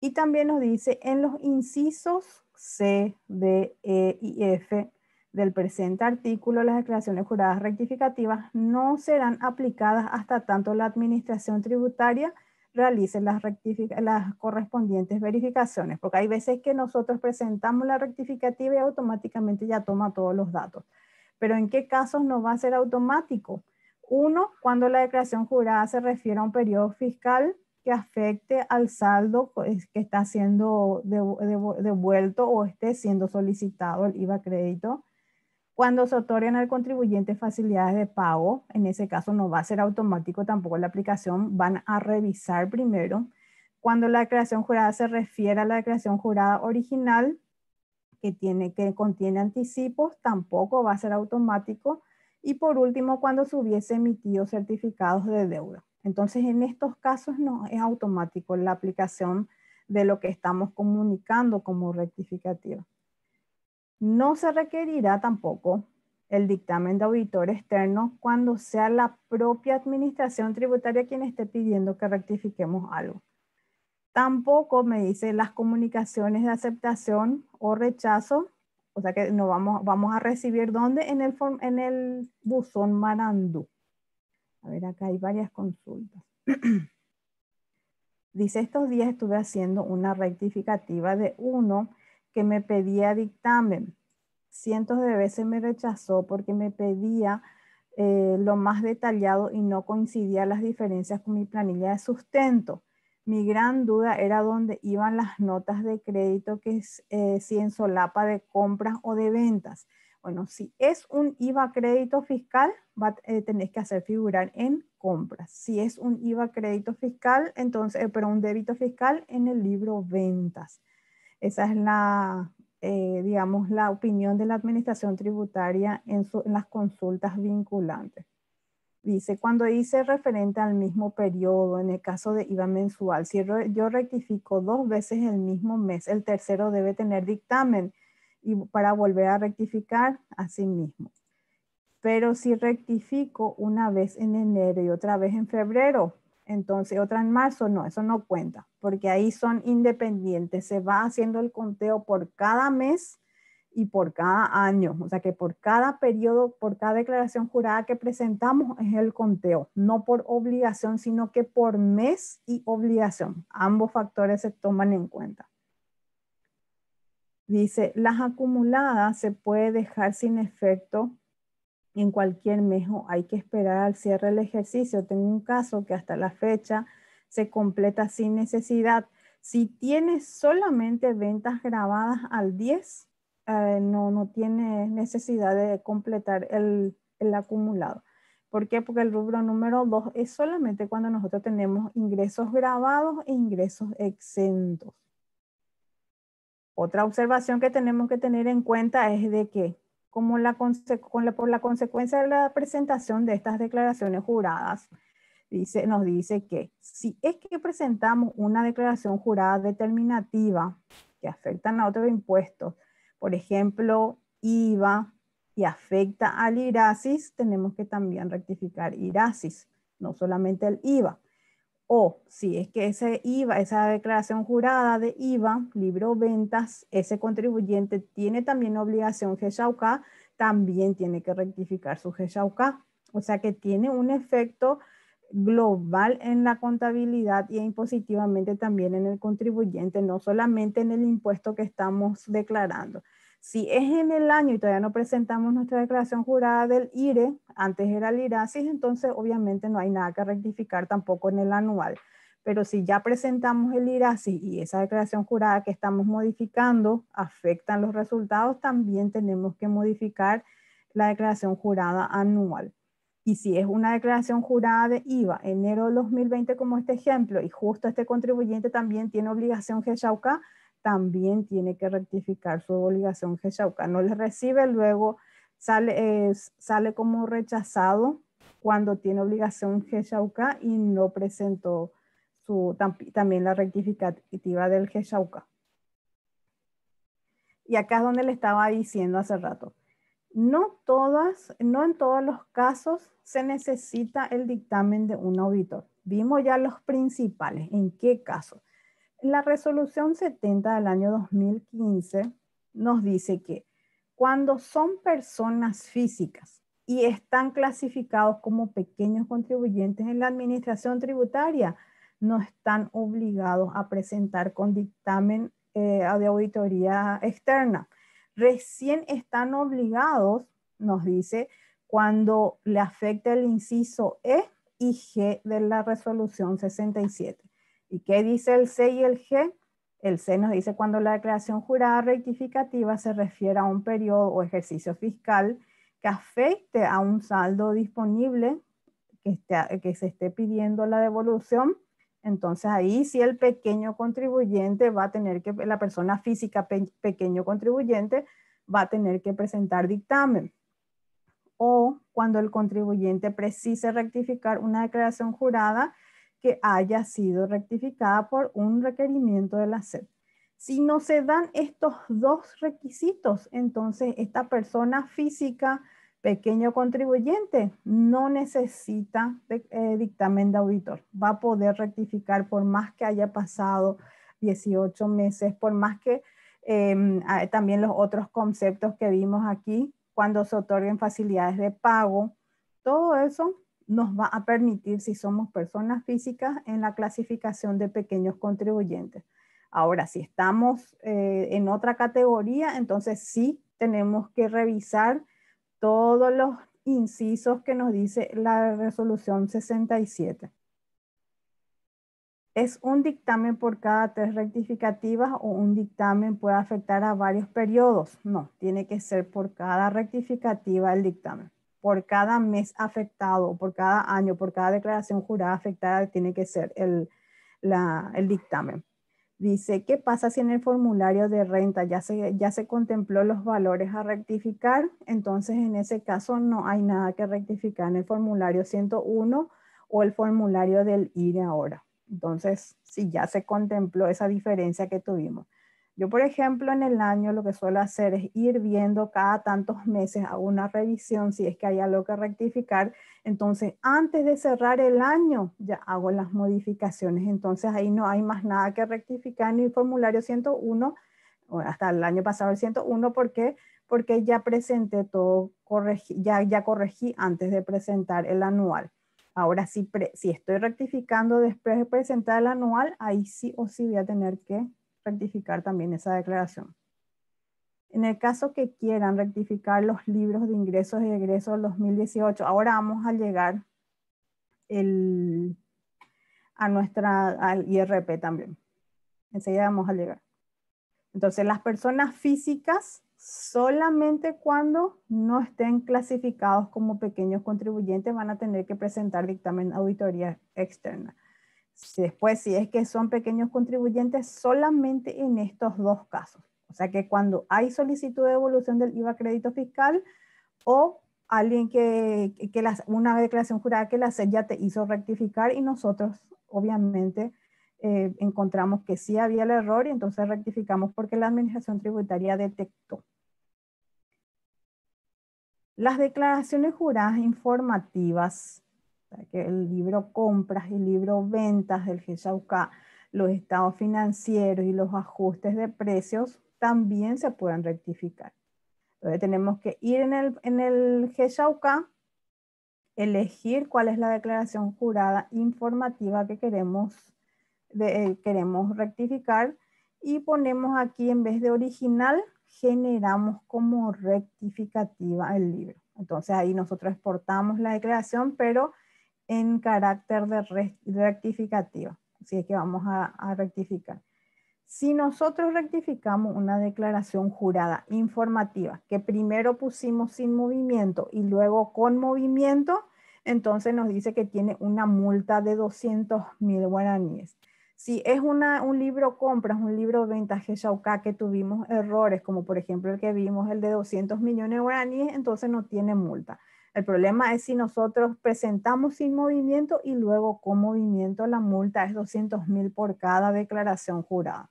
A: Y también nos dice en los incisos C, D, E y F del presente artículo, las declaraciones juradas rectificativas no serán aplicadas hasta tanto la administración tributaria realice las correspondientes verificaciones, porque hay veces que nosotros presentamos la rectificativa y automáticamente ya toma todos los datos. Pero ¿en qué casos no va a ser automático? Uno, cuando la declaración jurada se refiere a un periodo fiscal que afecte al saldo que está siendo devuelto o esté siendo solicitado el IVA crédito. Cuando se otorgan al contribuyente facilidades de pago, en ese caso no va a ser automático tampoco la aplicación, van a revisar primero. Cuando la declaración jurada se refiere a la declaración jurada original, que contiene anticipos, tampoco va a ser automático. Y por último, cuando se hubiese emitido certificados de deuda. Entonces, en estos casos no es automático la aplicación de lo que estamos comunicando como rectificativa. No se requerirá tampoco el dictamen de auditor externo cuando sea la propia administración tributaria quien esté pidiendo que rectifiquemos algo. Tampoco me dice las comunicaciones de aceptación o rechazo, o sea que no vamos a recibir ¿dónde? En el buzón Marandú. A ver, acá hay varias consultas. Dice, estos días estuve haciendo una rectificativa de uno que me pedía dictamen. Cientos de veces me rechazó porque me pedía lo más detallado y no coincidía las diferencias con mi planilla de sustento. Mi gran duda era dónde iban las notas de crédito, que si en solapa de compras o de ventas. Bueno, si es un IVA crédito fiscal, tenés que hacer figurar en compras. Si es un IVA crédito fiscal, entonces, pero un débito fiscal en el libro ventas. Esa es digamos, la opinión de la administración tributaria en las consultas vinculantes. Dice, cuando dice referente al mismo periodo, en el caso de IVA mensual, si yo rectifico 2 veces el mismo mes, el tercero debe tener dictamen y para volver a rectificar a sí mismo. Pero si rectifico una vez en enero y otra vez en febrero, entonces otra en marzo, no, eso no cuenta, porque ahí son independientes. Se va haciendo el conteo por cada mes y por cada año. O sea que por cada periodo, por cada declaración jurada que presentamos es el conteo, no por obligación, sino que por mes y obligación. Ambos factores se toman en cuenta. Dice, las acumuladas se puede dejar sin efecto en cualquier mes o hay que esperar al cierre del ejercicio. Tengo un caso que hasta la fecha se completa sin necesidad. Si tienes solamente ventas grabadas al 10, no tiene necesidad de completar el acumulado. ¿Por qué? Porque el rubro número 2 es solamente cuando nosotros tenemos ingresos grabados e ingresos exentos. Otra observación que tenemos que tener en cuenta es de que por la consecuencia de la presentación de estas declaraciones juradas, nos dice que si es que presentamos una declaración jurada determinativa que afectan a otros impuestos, por ejemplo, IVA, y afecta al IRASIS, tenemos que también rectificar IRASIS, no solamente el IVA. O si es que ese IVA, esa declaración jurada de IVA, libro ventas, ese contribuyente tiene también obligación GESAUCA, también tiene que rectificar su GESAUCA. O sea que tiene un efecto global en la contabilidad y impositivamente también en el contribuyente, no solamente en el impuesto que estamos declarando. Si es en el año y todavía no presentamos nuestra declaración jurada del IRE, antes era el IRASIS, entonces obviamente no hay nada que rectificar tampoco en el anual. Pero si ya presentamos el IRASIS y esa declaración jurada que estamos modificando afectan los resultados, también tenemos que modificar la declaración jurada anual. Y si es una declaración jurada de IVA, enero del 2020 como este ejemplo, y justo este contribuyente también tiene obligación GESAUCA, también tiene que rectificar su obligación GESAUCA. No le recibe, luego sale como rechazado cuando tiene obligación GESAUCA y no presentó también la rectificativa del GESAUCA. Y acá es donde le estaba diciendo hace rato. No en todos los casos se necesita el dictamen de un auditor. Vimos ya los principales. ¿En qué caso? La resolución 70 del año 2015 nos dice que cuando son personas físicas y están clasificados como pequeños contribuyentes en la administración tributaria, no están obligados a presentar con dictamen de auditoría externa. Recién están obligados, nos dice, cuando le afecta el inciso E y G de la resolución 67. ¿Y qué dice el C y el G? El C nos dice cuando la declaración jurada rectificativa se refiere a un periodo o ejercicio fiscal que afecte a un saldo disponible que se esté pidiendo la devolución. Entonces ahí sí el pequeño contribuyente va a tener que, la persona física pequeño contribuyente va a tener que presentar dictamen. O cuando el contribuyente precise rectificar una declaración jurada que haya sido rectificada por un requerimiento de la SED. Si no se dan estos dos requisitos, entonces esta persona física Pequeño contribuyente no necesita dictamen de auditor. Va a poder rectificar por más que haya pasado 18 meses, por más que también los otros conceptos que vimos aquí, cuando se otorguen facilidades de pago, todo eso nos va a permitir, si somos personas físicas, en la clasificación de pequeños contribuyentes. Ahora, si estamos en otra categoría, entonces sí tenemos que revisar todos los incisos que nos dice la resolución 67. ¿Es un dictamen por cada 3 rectificativas o un dictamen puede afectar a varios periodos? No, tiene que ser por cada rectificativa el dictamen. Por cada mes afectado, por cada año, por cada declaración jurada afectada, tiene que ser el dictamen. Dice, ¿qué pasa si en el formulario de renta ya se contempló los valores a rectificar? Entonces, en ese caso no hay nada que rectificar en el formulario 101 o el formulario del IRE ahora. Entonces, si ya se contempló esa diferencia que tuvimos. Yo, por ejemplo, en el año lo que suelo hacer es ir viendo cada tantos meses, hago una revisión si es que hay algo que rectificar. Entonces, antes de cerrar el año, ya hago las modificaciones. Entonces, ahí no hay más nada que rectificar en el formulario 101, o hasta el año pasado el 101, ¿por qué? Porque ya presenté todo, ya corregí antes de presentar el anual. Ahora, si estoy rectificando después de presentar el anual, ahí sí o sí voy a tener que rectificar también esa declaración. En el caso que quieran rectificar los libros de ingresos y egresos del 2018, ahora vamos a llegar al IRP también. Enseguida vamos a llegar. Entonces, las personas físicas solamente cuando no estén clasificados como pequeños contribuyentes van a tener que presentar dictamen de auditoría externa. Después, si es que son pequeños contribuyentes, solamente en estos dos casos. O sea que cuando hay solicitud de devolución del IVA crédito fiscal o alguien una declaración jurada que la SED ya te hizo rectificar y nosotros obviamente encontramos que sí había el error y entonces rectificamos porque la administración tributaria detectó. Las declaraciones juradas informativas, o sea, que el libro compras y el libro ventas del GESAUCA, los estados financieros y los ajustes de precios también se pueden rectificar. Entonces tenemos que ir en el GESAUCA, elegir cuál es la declaración jurada informativa que queremos rectificar y ponemos aquí en vez de original, generamos como rectificativa el libro. Entonces ahí nosotros exportamos la declaración, pero en carácter de rectificativa. Así es que vamos a rectificar. Si nosotros rectificamos una declaración jurada informativa, que primero pusimos sin movimiento y luego con movimiento, entonces nos dice que tiene una multa de 200.000 guaraníes. Si es un libro compras, un libro ventas GESAUCA que tuvimos errores, como por ejemplo el que vimos, el de 200 millones de guaraníes, entonces no tiene multa. El problema es si nosotros presentamos sin movimiento y luego con movimiento, la multa es 200.000 por cada declaración jurada.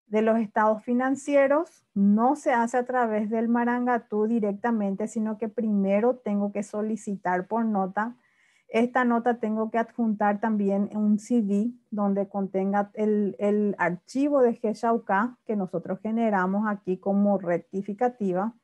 A: De los estados financieros no se hace a través del Marangatú directamente, sino que primero tengo que solicitar por nota. Esta nota tengo que adjuntar también un CD donde contenga el archivo de GESAUCA que nosotros generamos aquí como rectificativa.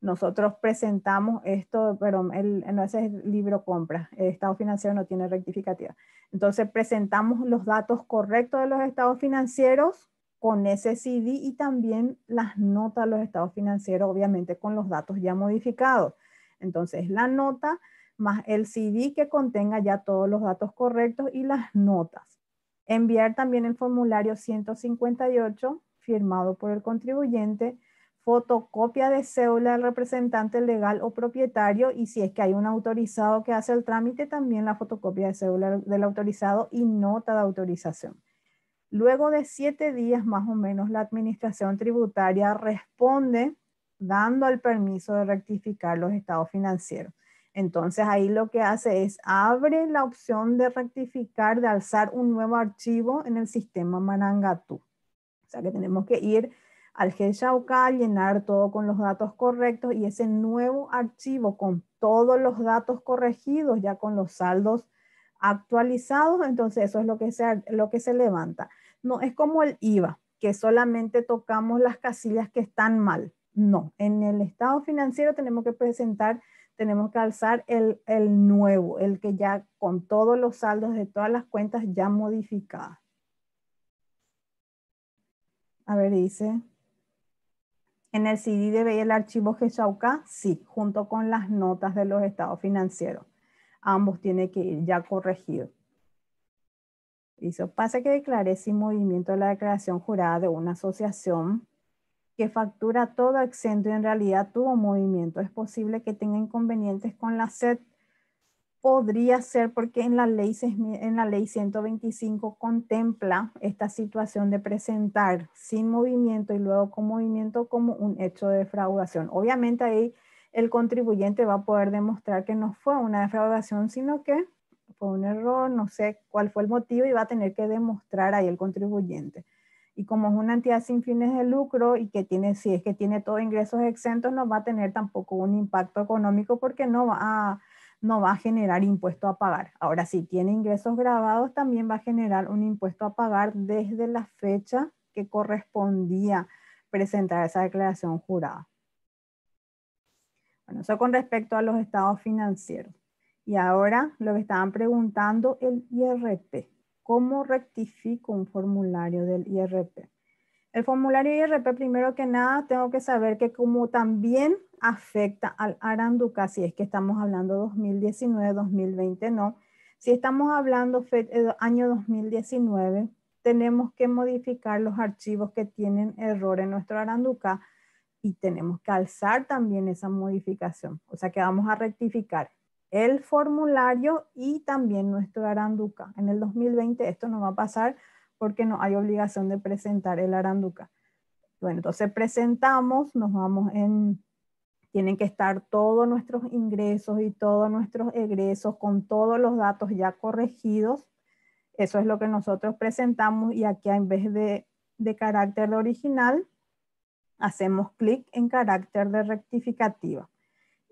A: Nosotros presentamos esto, pero no es el libro compra, el estado financiero no tiene rectificativa. Entonces presentamos los datos correctos de los estados financieros con ese CD y también las notas de los estados financieros, obviamente con los datos ya modificados. Entonces la nota más el CD que contenga ya todos los datos correctos y las notas. Enviar también el formulario 158 firmado por el contribuyente, fotocopia de cédula del representante legal o propietario y si es que hay un autorizado que hace el trámite, también la fotocopia de cédula del autorizado y nota de autorización. Luego de 7 días más o menos, la administración tributaria responde dando el permiso de rectificar los estados financieros. Entonces ahí lo que hace es abre la opción de rectificar, de alzar un nuevo archivo en el sistema Marangatú. O sea que tenemos que ir al GESHAUCA, llenar todo con los datos correctos y ese nuevo archivo con todos los datos corregidos, ya con los saldos actualizados, entonces eso es lo que se levanta. No es como el IVA, que solamente tocamos las casillas que están mal. No, en el estado financiero tenemos que presentar, tenemos que alzar el nuevo, el que ya con todos los saldos de todas las cuentas ya modificadas. A ver, dice, en el CD debe ir el archivo GESHAUCA, sí, junto con las notas de los estados financieros. Ambos tienen que ir ya corregidos. Dice, pasa que declaré sin movimiento la declaración jurada de una asociación que factura todo exento y en realidad tuvo movimiento. Es posible que tenga inconvenientes con la SED. Podría ser porque en la ley 125 contempla esta situación de presentar sin movimiento y luego con movimiento como un hecho de defraudación. Obviamente ahí el contribuyente va a poder demostrar que no fue una defraudación, sino que fue un error, no sé cuál fue el motivo y va a tener que demostrar ahí el contribuyente. Y como es una entidad sin fines de lucro y que tiene, si es que tiene todos ingresos exentos, no va a tener tampoco un impacto económico porque no va a generar impuesto a pagar. Ahora, si tiene ingresos grabados, también va a generar un impuesto a pagar desde la fecha que correspondía presentar esa declaración jurada. Bueno, eso con respecto a los estados financieros. Y ahora lo que estaban preguntando, el IRP. ¿Cómo rectifico un formulario del IRP? El formulario IRP, primero que nada, tengo que saber que como también afecta al Aranduca, si es que estamos hablando 2019, 2020, no. Si estamos hablando año 2019, tenemos que modificar los archivos que tienen error en nuestro Aranduca y tenemos que alzar también esa modificación. O sea que vamos a rectificar el formulario y también nuestro Aranduca. En el 2020 esto no va a pasar porque no hay obligación de presentar el Aranduca. Bueno, entonces presentamos, nos vamos tienen que estar todos nuestros ingresos y todos nuestros egresos con todos los datos ya corregidos. Eso es lo que nosotros presentamos y aquí en vez de carácter de original, hacemos clic en carácter de rectificativa.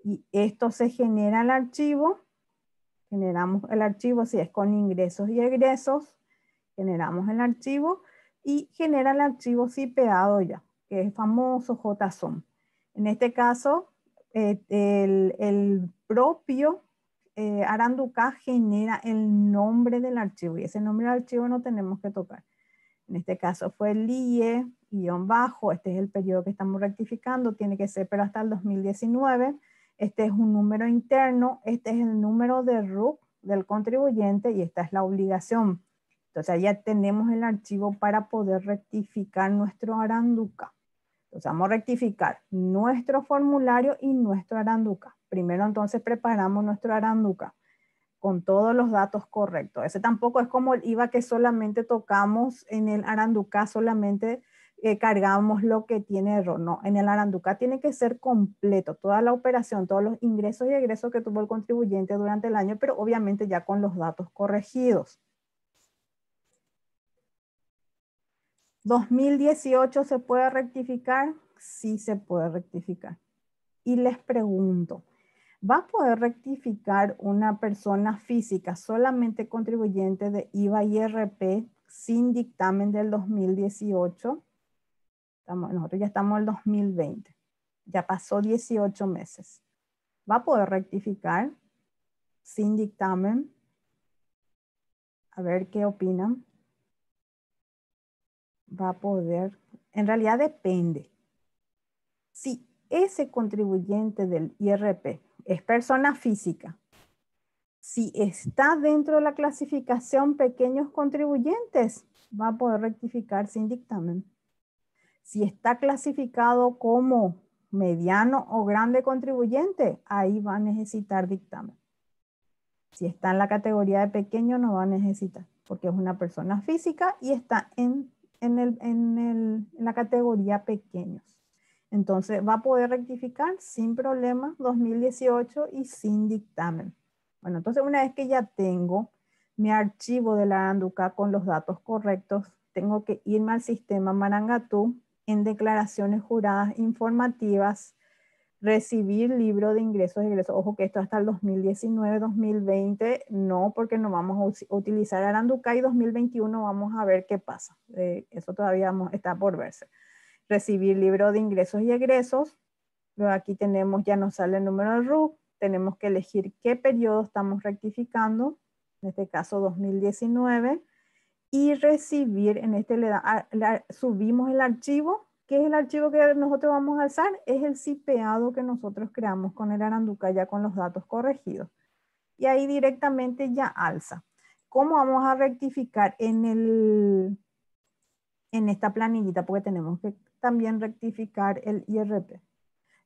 A: Y esto se genera el archivo, generamos el archivo si es con ingresos y egresos, generamos el archivo y genera el archivo zipeado ya, que es famoso JSON. En este caso, el propio Aranduca genera el nombre del archivo y ese nombre del archivo no tenemos que tocar. En este caso fue el IE, guión bajo, este es el periodo que estamos rectificando, tiene que ser pero hasta el 2019. Este es un número interno, este es el número de RUC del contribuyente y esta es la obligación. Entonces ya tenemos el archivo para poder rectificar nuestro Aranduca. Entonces vamos a rectificar nuestro formulario y nuestro Aranduca. Primero entonces preparamos nuestro Aranduca con todos los datos correctos. Ese tampoco es como el IVA que solamente tocamos en el Aranduca, solamente cargamos lo que tiene error. No, en el Aranduca tiene que ser completo, toda la operación, todos los ingresos y egresos que tuvo el contribuyente durante el año, pero obviamente ya con los datos corregidos. 2018 ¿se puede rectificar? Sí se puede rectificar. Y les pregunto, ¿va a poder rectificar una persona física solamente contribuyente de IVA y IRP sin dictamen del 2018? Nosotros ya estamos en el 2020. Ya pasó 18 meses. ¿Va a poder rectificar sin dictamen? A ver qué opinan. Va a poder. En realidad depende. Si ese contribuyente del IRP es persona física, si está dentro de la clasificación pequeños contribuyentes, va a poder rectificar sin dictamen. Si está clasificado como mediano o grande contribuyente, ahí va a necesitar dictamen. Si está en la categoría de pequeño, no va a necesitar, porque es una persona física y está en la categoría pequeños. Entonces va a poder rectificar sin problema 2018 y sin dictamen. Bueno, entonces una vez que ya tengo mi archivo de la Aranduca con los datos correctos, tengo que irme al sistema Marangatú en declaraciones juradas informativas, recibir libro de ingresos y egresos. Ojo que esto hasta el 2019, 2020, no, porque no vamos a utilizar Aranduca, y 2021 vamos a ver qué pasa. Eso todavía está por verse. Recibir libro de ingresos y egresos. Luego aquí tenemos, ya nos sale el número de RUC. Tenemos que elegir qué periodo estamos rectificando. En este caso 2019. Y recibir, en este subimos el archivo. ¿Qué es el archivo que nosotros vamos a alzar? Es el cipeado que nosotros creamos con el Aranduca, ya con los datos corregidos. Y ahí directamente ya alza. ¿Cómo vamos a rectificar en esta planillita? Porque tenemos que también rectificar el IRP,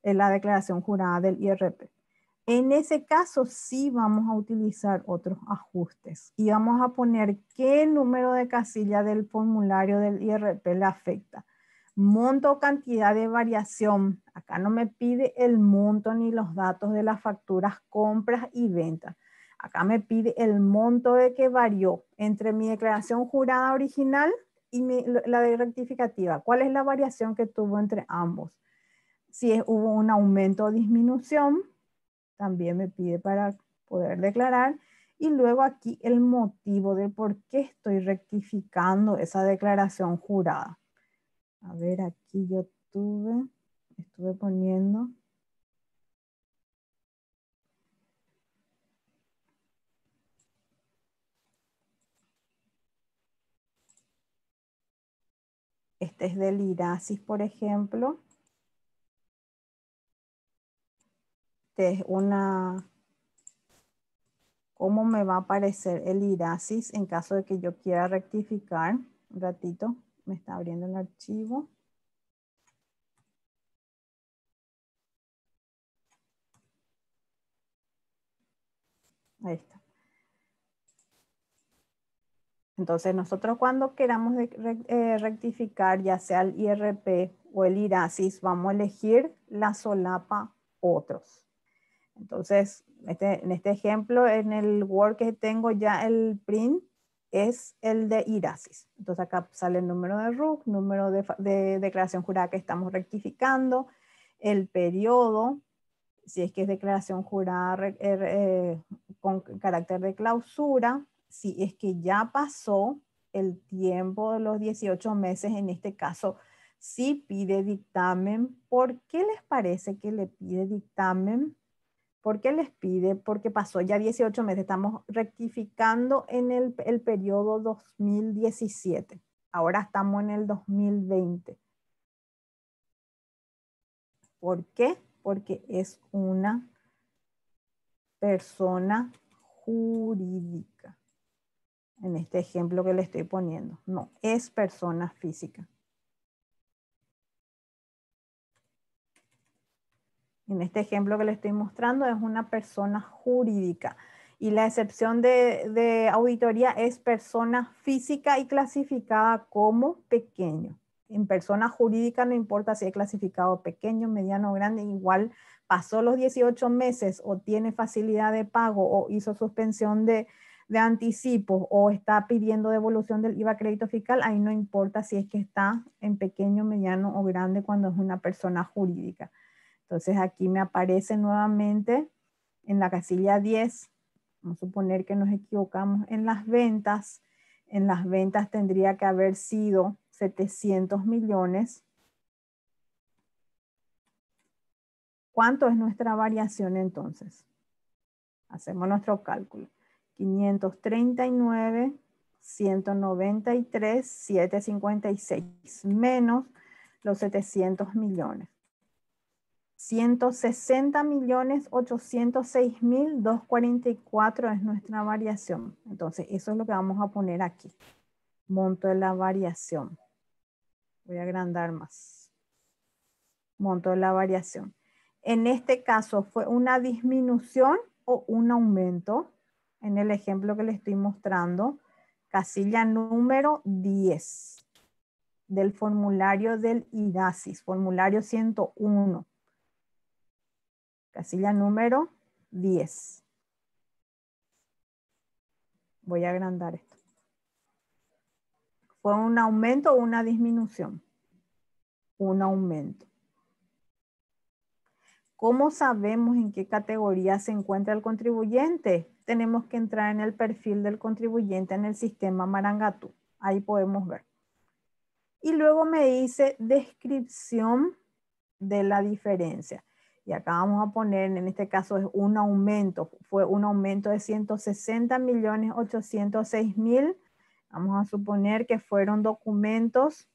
A: en la declaración jurada del IRP. En ese caso sí vamos a utilizar otros ajustes y vamos a poner qué número de casilla del formulario del IRP le afecta. Monto o cantidad de variación. Acá no me pide el monto ni los datos de las facturas, compras y ventas. Acá me pide el monto de que varió entre mi declaración jurada original y la de rectificativa. ¿Cuál es la variación que tuvo entre ambos? Si hubo un aumento o disminución, también me pide para poder declarar. Y luego aquí el motivo de por qué estoy rectificando esa declaración jurada. A ver, aquí yo estuve poniendo. Este es del IRASIS, por ejemplo. Este es cómo me va a aparecer el IRASIS en caso de que yo quiera rectificar. Un ratito, me está abriendo el archivo. Ahí está. Entonces nosotros cuando queramos rectificar ya sea el IRP o el IRASIS, vamos a elegir la solapa otros. Entonces, en este ejemplo, en el Word que tengo ya el print es el de IRASIS. Entonces acá sale el número de RUC, número de declaración jurada que estamos rectificando, el periodo, si es que es declaración jurada con carácter de clausura, si es que ya pasó el tiempo de los 18 meses, en este caso, si pide dictamen. ¿Por qué les parece que le pide dictamen? ¿Por qué les pide? Porque pasó ya 18 meses. Estamos rectificando en el periodo 2017. Ahora estamos en el 2020. ¿Por qué? Porque es una persona jurídica. En este ejemplo que le estoy poniendo. No, es persona física. En este ejemplo que le estoy mostrando es una persona jurídica. Y la excepción de auditoría es persona física y clasificada como pequeño. En persona jurídica no importa si es clasificado pequeño, mediano o grande, igual pasó los 18 meses o tiene facilidad de pago o hizo suspensión de anticipo o está pidiendo devolución del IVA crédito fiscal, ahí no importa si es que está en pequeño, mediano o grande cuando es una persona jurídica. Entonces aquí me aparece nuevamente en la casilla 10. Vamos a suponer que nos equivocamos en las ventas. En las ventas tendría que haber sido 700 millones. ¿Cuánto es nuestra variación entonces? Hacemos nuestro cálculo. 539, 193, 756 menos los 700 millones. 160.806.244 es nuestra variación. Entonces, eso es lo que vamos a poner aquí. Monto de la variación. Voy a agrandar más. Monto de la variación. En este caso, ¿fue una disminución o un aumento? En el ejemplo que le estoy mostrando, casilla número 10 del formulario del IRASIS, formulario 101. Casilla número 10. Voy a agrandar esto. ¿Fue un aumento o una disminución? un aumento. ¿Cómo sabemos en qué categoría se encuentra el contribuyente? Tenemos que entrar en el perfil del contribuyente en el sistema Marangatú. Ahí podemos ver. Y luego me dice descripción de la diferencia. Y acá vamos a poner, en este caso es un aumento, fue un aumento de 160.806.000. Vamos a suponer que fueron documentos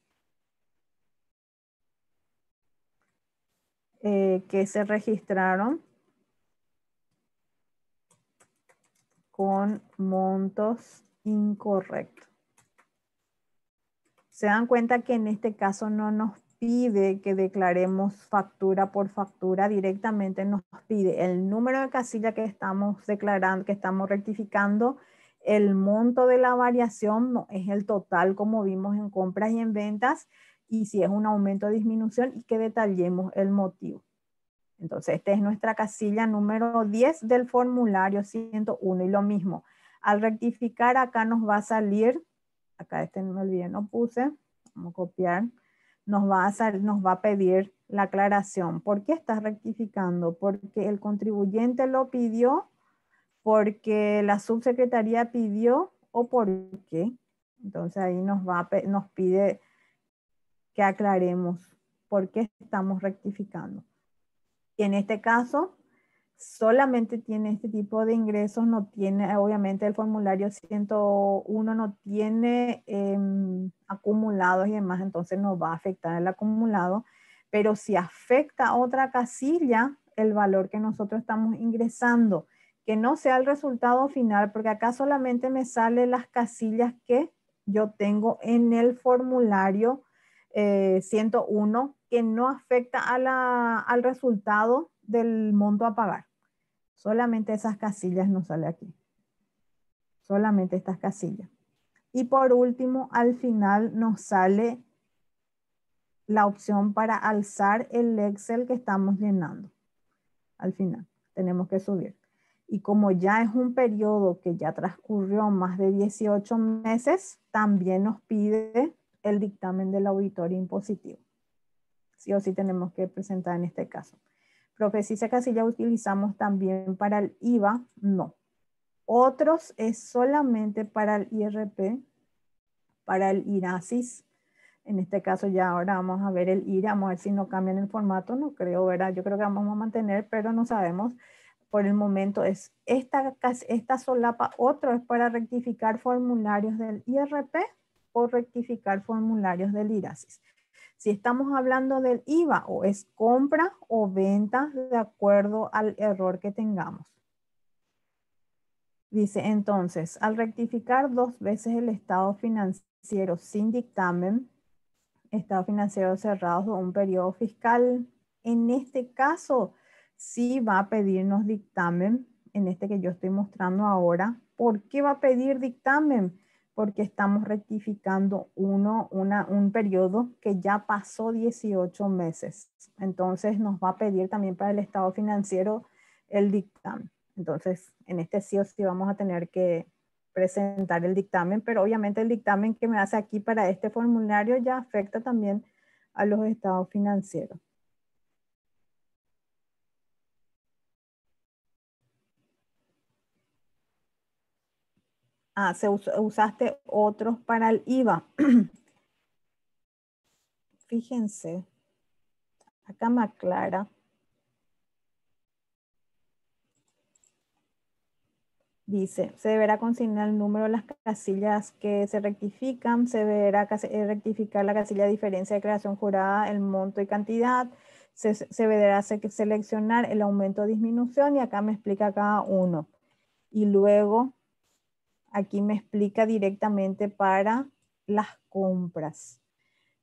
A: que se registraron con montos incorrectos. Se dan cuenta que en este caso no nos pide que declaremos factura por factura, directamente nos pide el número de casilla que estamos declarando, que estamos rectificando, el monto de la variación, no es el total como vimos en compras y en ventas, y si es un aumento o disminución, y que detallemos el motivo. Entonces, esta es nuestra casilla número 10 del formulario 101. Y lo mismo, al rectificar acá nos va a salir, acá no me olvidé, no puse, vamos a copiar, nos va a pedir la aclaración. ¿Por qué estás rectificando? Porque el contribuyente lo pidió, porque la subsecretaría pidió o por qué. Entonces ahí nos pide que aclaremos por qué estamos rectificando. Y en este caso, solamente tiene este tipo de ingresos, no tiene, obviamente el formulario 101 no tiene acumulados y demás, entonces no va a afectar el acumulado, pero si afecta a otra casilla, el valor que nosotros estamos ingresando, que no sea el resultado final, porque acá solamente me salen las casillas que yo tengo en el formulario 101, que no afecta al resultado del monto a pagar. Solamente esas casillas nos sale aquí. Solamente estas casillas. Y por último, al final nos sale la opción para alzar el Excel que estamos llenando. Al final, tenemos que subir. Y como ya es un periodo que ya transcurrió más de 18 meses, también nos pide el dictamen del auditor impositivo. Sí o sí tenemos que presentar en este caso. Profe, si esa casilla utilizamos también para el IVA, no. Otros es solamente para el IRP, para el IRASIS. En este caso ya ahora vamos a ver el IRA, vamos a ver si no cambian el formato, no creo, ¿verdad? Yo creo que vamos a mantener, pero no sabemos. Por el momento es esta solapa, otro es para rectificar formularios del IRP o rectificar formularios del IRASIS. Si estamos hablando del IVA, o es compra o venta de acuerdo al error que tengamos. Dice entonces, al rectificar 2 veces el estado financiero sin dictamen, estado financiero cerrado o un periodo fiscal, en este caso sí va a pedirnos dictamen, en este que yo estoy mostrando ahora. ¿Por qué va a pedir dictamen? Porque estamos rectificando un periodo que ya pasó 18 meses. Entonces nos va a pedir también para el estado financiero el dictamen. Entonces, en este sí o sí vamos a tener que presentar el dictamen, pero obviamente el dictamen que me hace aquí para este formulario ya afecta también a los estados financieros. Ah, usaste otros para el IVA. Fíjense, acá me aclara. Dice, se deberá consignar el número de las casillas que se rectifican, se deberá rectificar la casilla de diferencia de creación jurada, el monto y cantidad, se deberá seleccionar el aumento o disminución y acá me explica cada uno. Y luego aquí me explica directamente para las compras.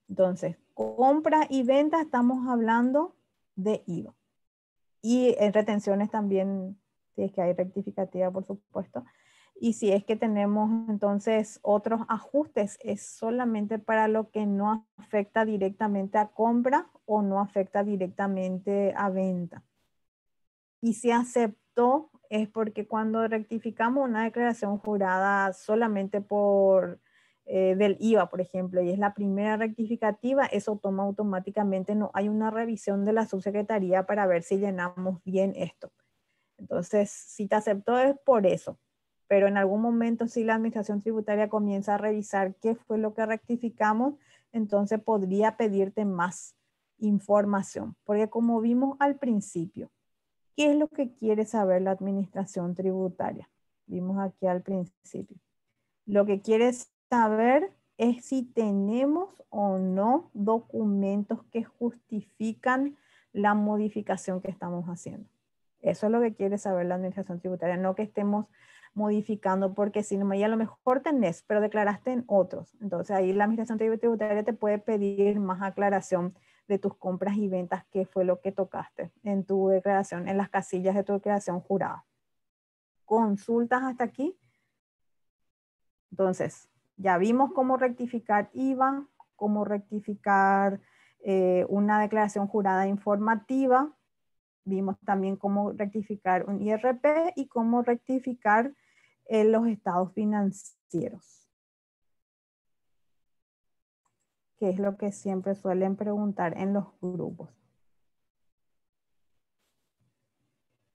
A: Entonces, compra y venta estamos hablando de IVA. Y en retenciones también, si es que hay rectificativa, por supuesto. Y si es que tenemos entonces otros ajustes, es solamente para lo que no afecta directamente a compra o no afecta directamente a venta. Y si aceptó es porque cuando rectificamos una declaración jurada solamente por del IVA, por ejemplo, y es la primera rectificativa, eso toma automáticamente, no hay una revisión de la subsecretaría para ver si llenamos bien esto. Entonces, si te aceptó es por eso, pero en algún momento si la administración tributaria comienza a revisar qué fue lo que rectificamos, entonces podría pedirte más información, porque como vimos al principio, ¿qué es lo que quiere saber la administración tributaria? Vimos aquí al principio. Lo que quiere saber es si tenemos o no documentos que justifican la modificación que estamos haciendo. Eso es lo que quiere saber la administración tributaria, no que estemos modificando porque si no, ya a lo mejor tenés, pero declaraste en otros. Entonces ahí la administración tributaria te puede pedir más aclaración de tus compras y ventas, qué fue lo que tocaste en tu declaración, en las casillas de tu declaración jurada. ¿Consultas hasta aquí? Entonces, ya vimos cómo rectificar IVA, cómo rectificar una declaración jurada informativa, vimos también cómo rectificar un IRP y cómo rectificar los estados financieros, que es lo que siempre suelen preguntar en los grupos.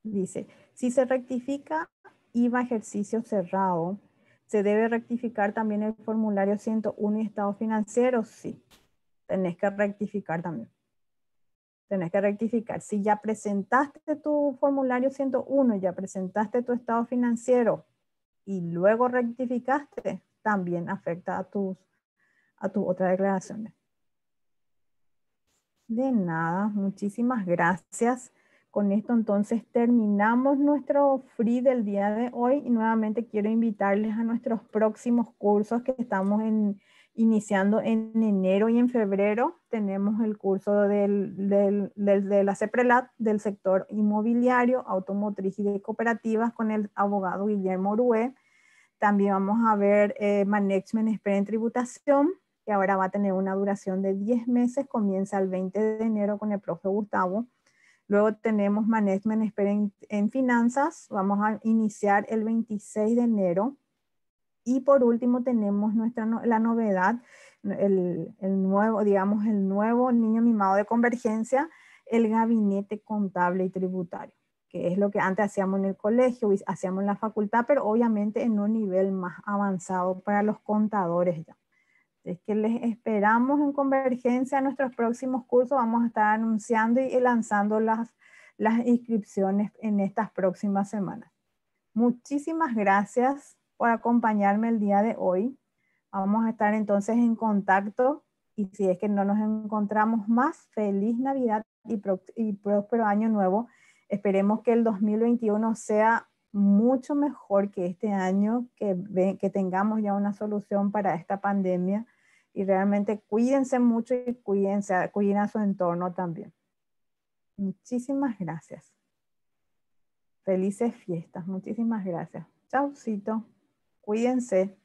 A: Dice, si se rectifica IVA ejercicio cerrado, ¿se debe rectificar también el formulario 101 y estados financieros? Sí, tenés que rectificar también. Tenés que rectificar. Si ya presentaste tu formulario 101, ya presentaste tu estado financiero y luego rectificaste, también afecta a tus otras declaraciones. De nada, muchísimas gracias. Con esto entonces terminamos nuestro free del día de hoy y nuevamente quiero invitarles a nuestros próximos cursos que estamos iniciando en enero y en febrero. Tenemos el curso de la CEPRELAT del sector inmobiliario, automotriz y de cooperativas con el abogado Guillermo Orué. También vamos a ver Management Expert en Tributación, que ahora va a tener una duración de 10 meses, comienza el 20 de enero con el profe Gustavo. Luego tenemos Management Expert en Finanzas, vamos a iniciar el 26 de enero. Y por último tenemos la novedad, nuevo, digamos, el nuevo niño mimado de Convergencia, el gabinete contable y tributario, que es lo que antes hacíamos en el colegio, hacíamos en la facultad, pero obviamente en un nivel más avanzado para los contadores ya. Es que les esperamos en Convergencia en nuestros próximos cursos. Vamos a estar anunciando y lanzando las inscripciones en estas próximas semanas. Muchísimas gracias por acompañarme el día de hoy. Vamos a estar entonces en contacto y si es que no nos encontramos más, feliz Navidad y próspero año nuevo. Esperemos que el 2021 sea mucho mejor que este año, que tengamos ya una solución para esta pandemia y realmente cuídense mucho y cuiden a su entorno también. Muchísimas gracias. Felices fiestas. Muchísimas gracias. Chaucito. Cuídense.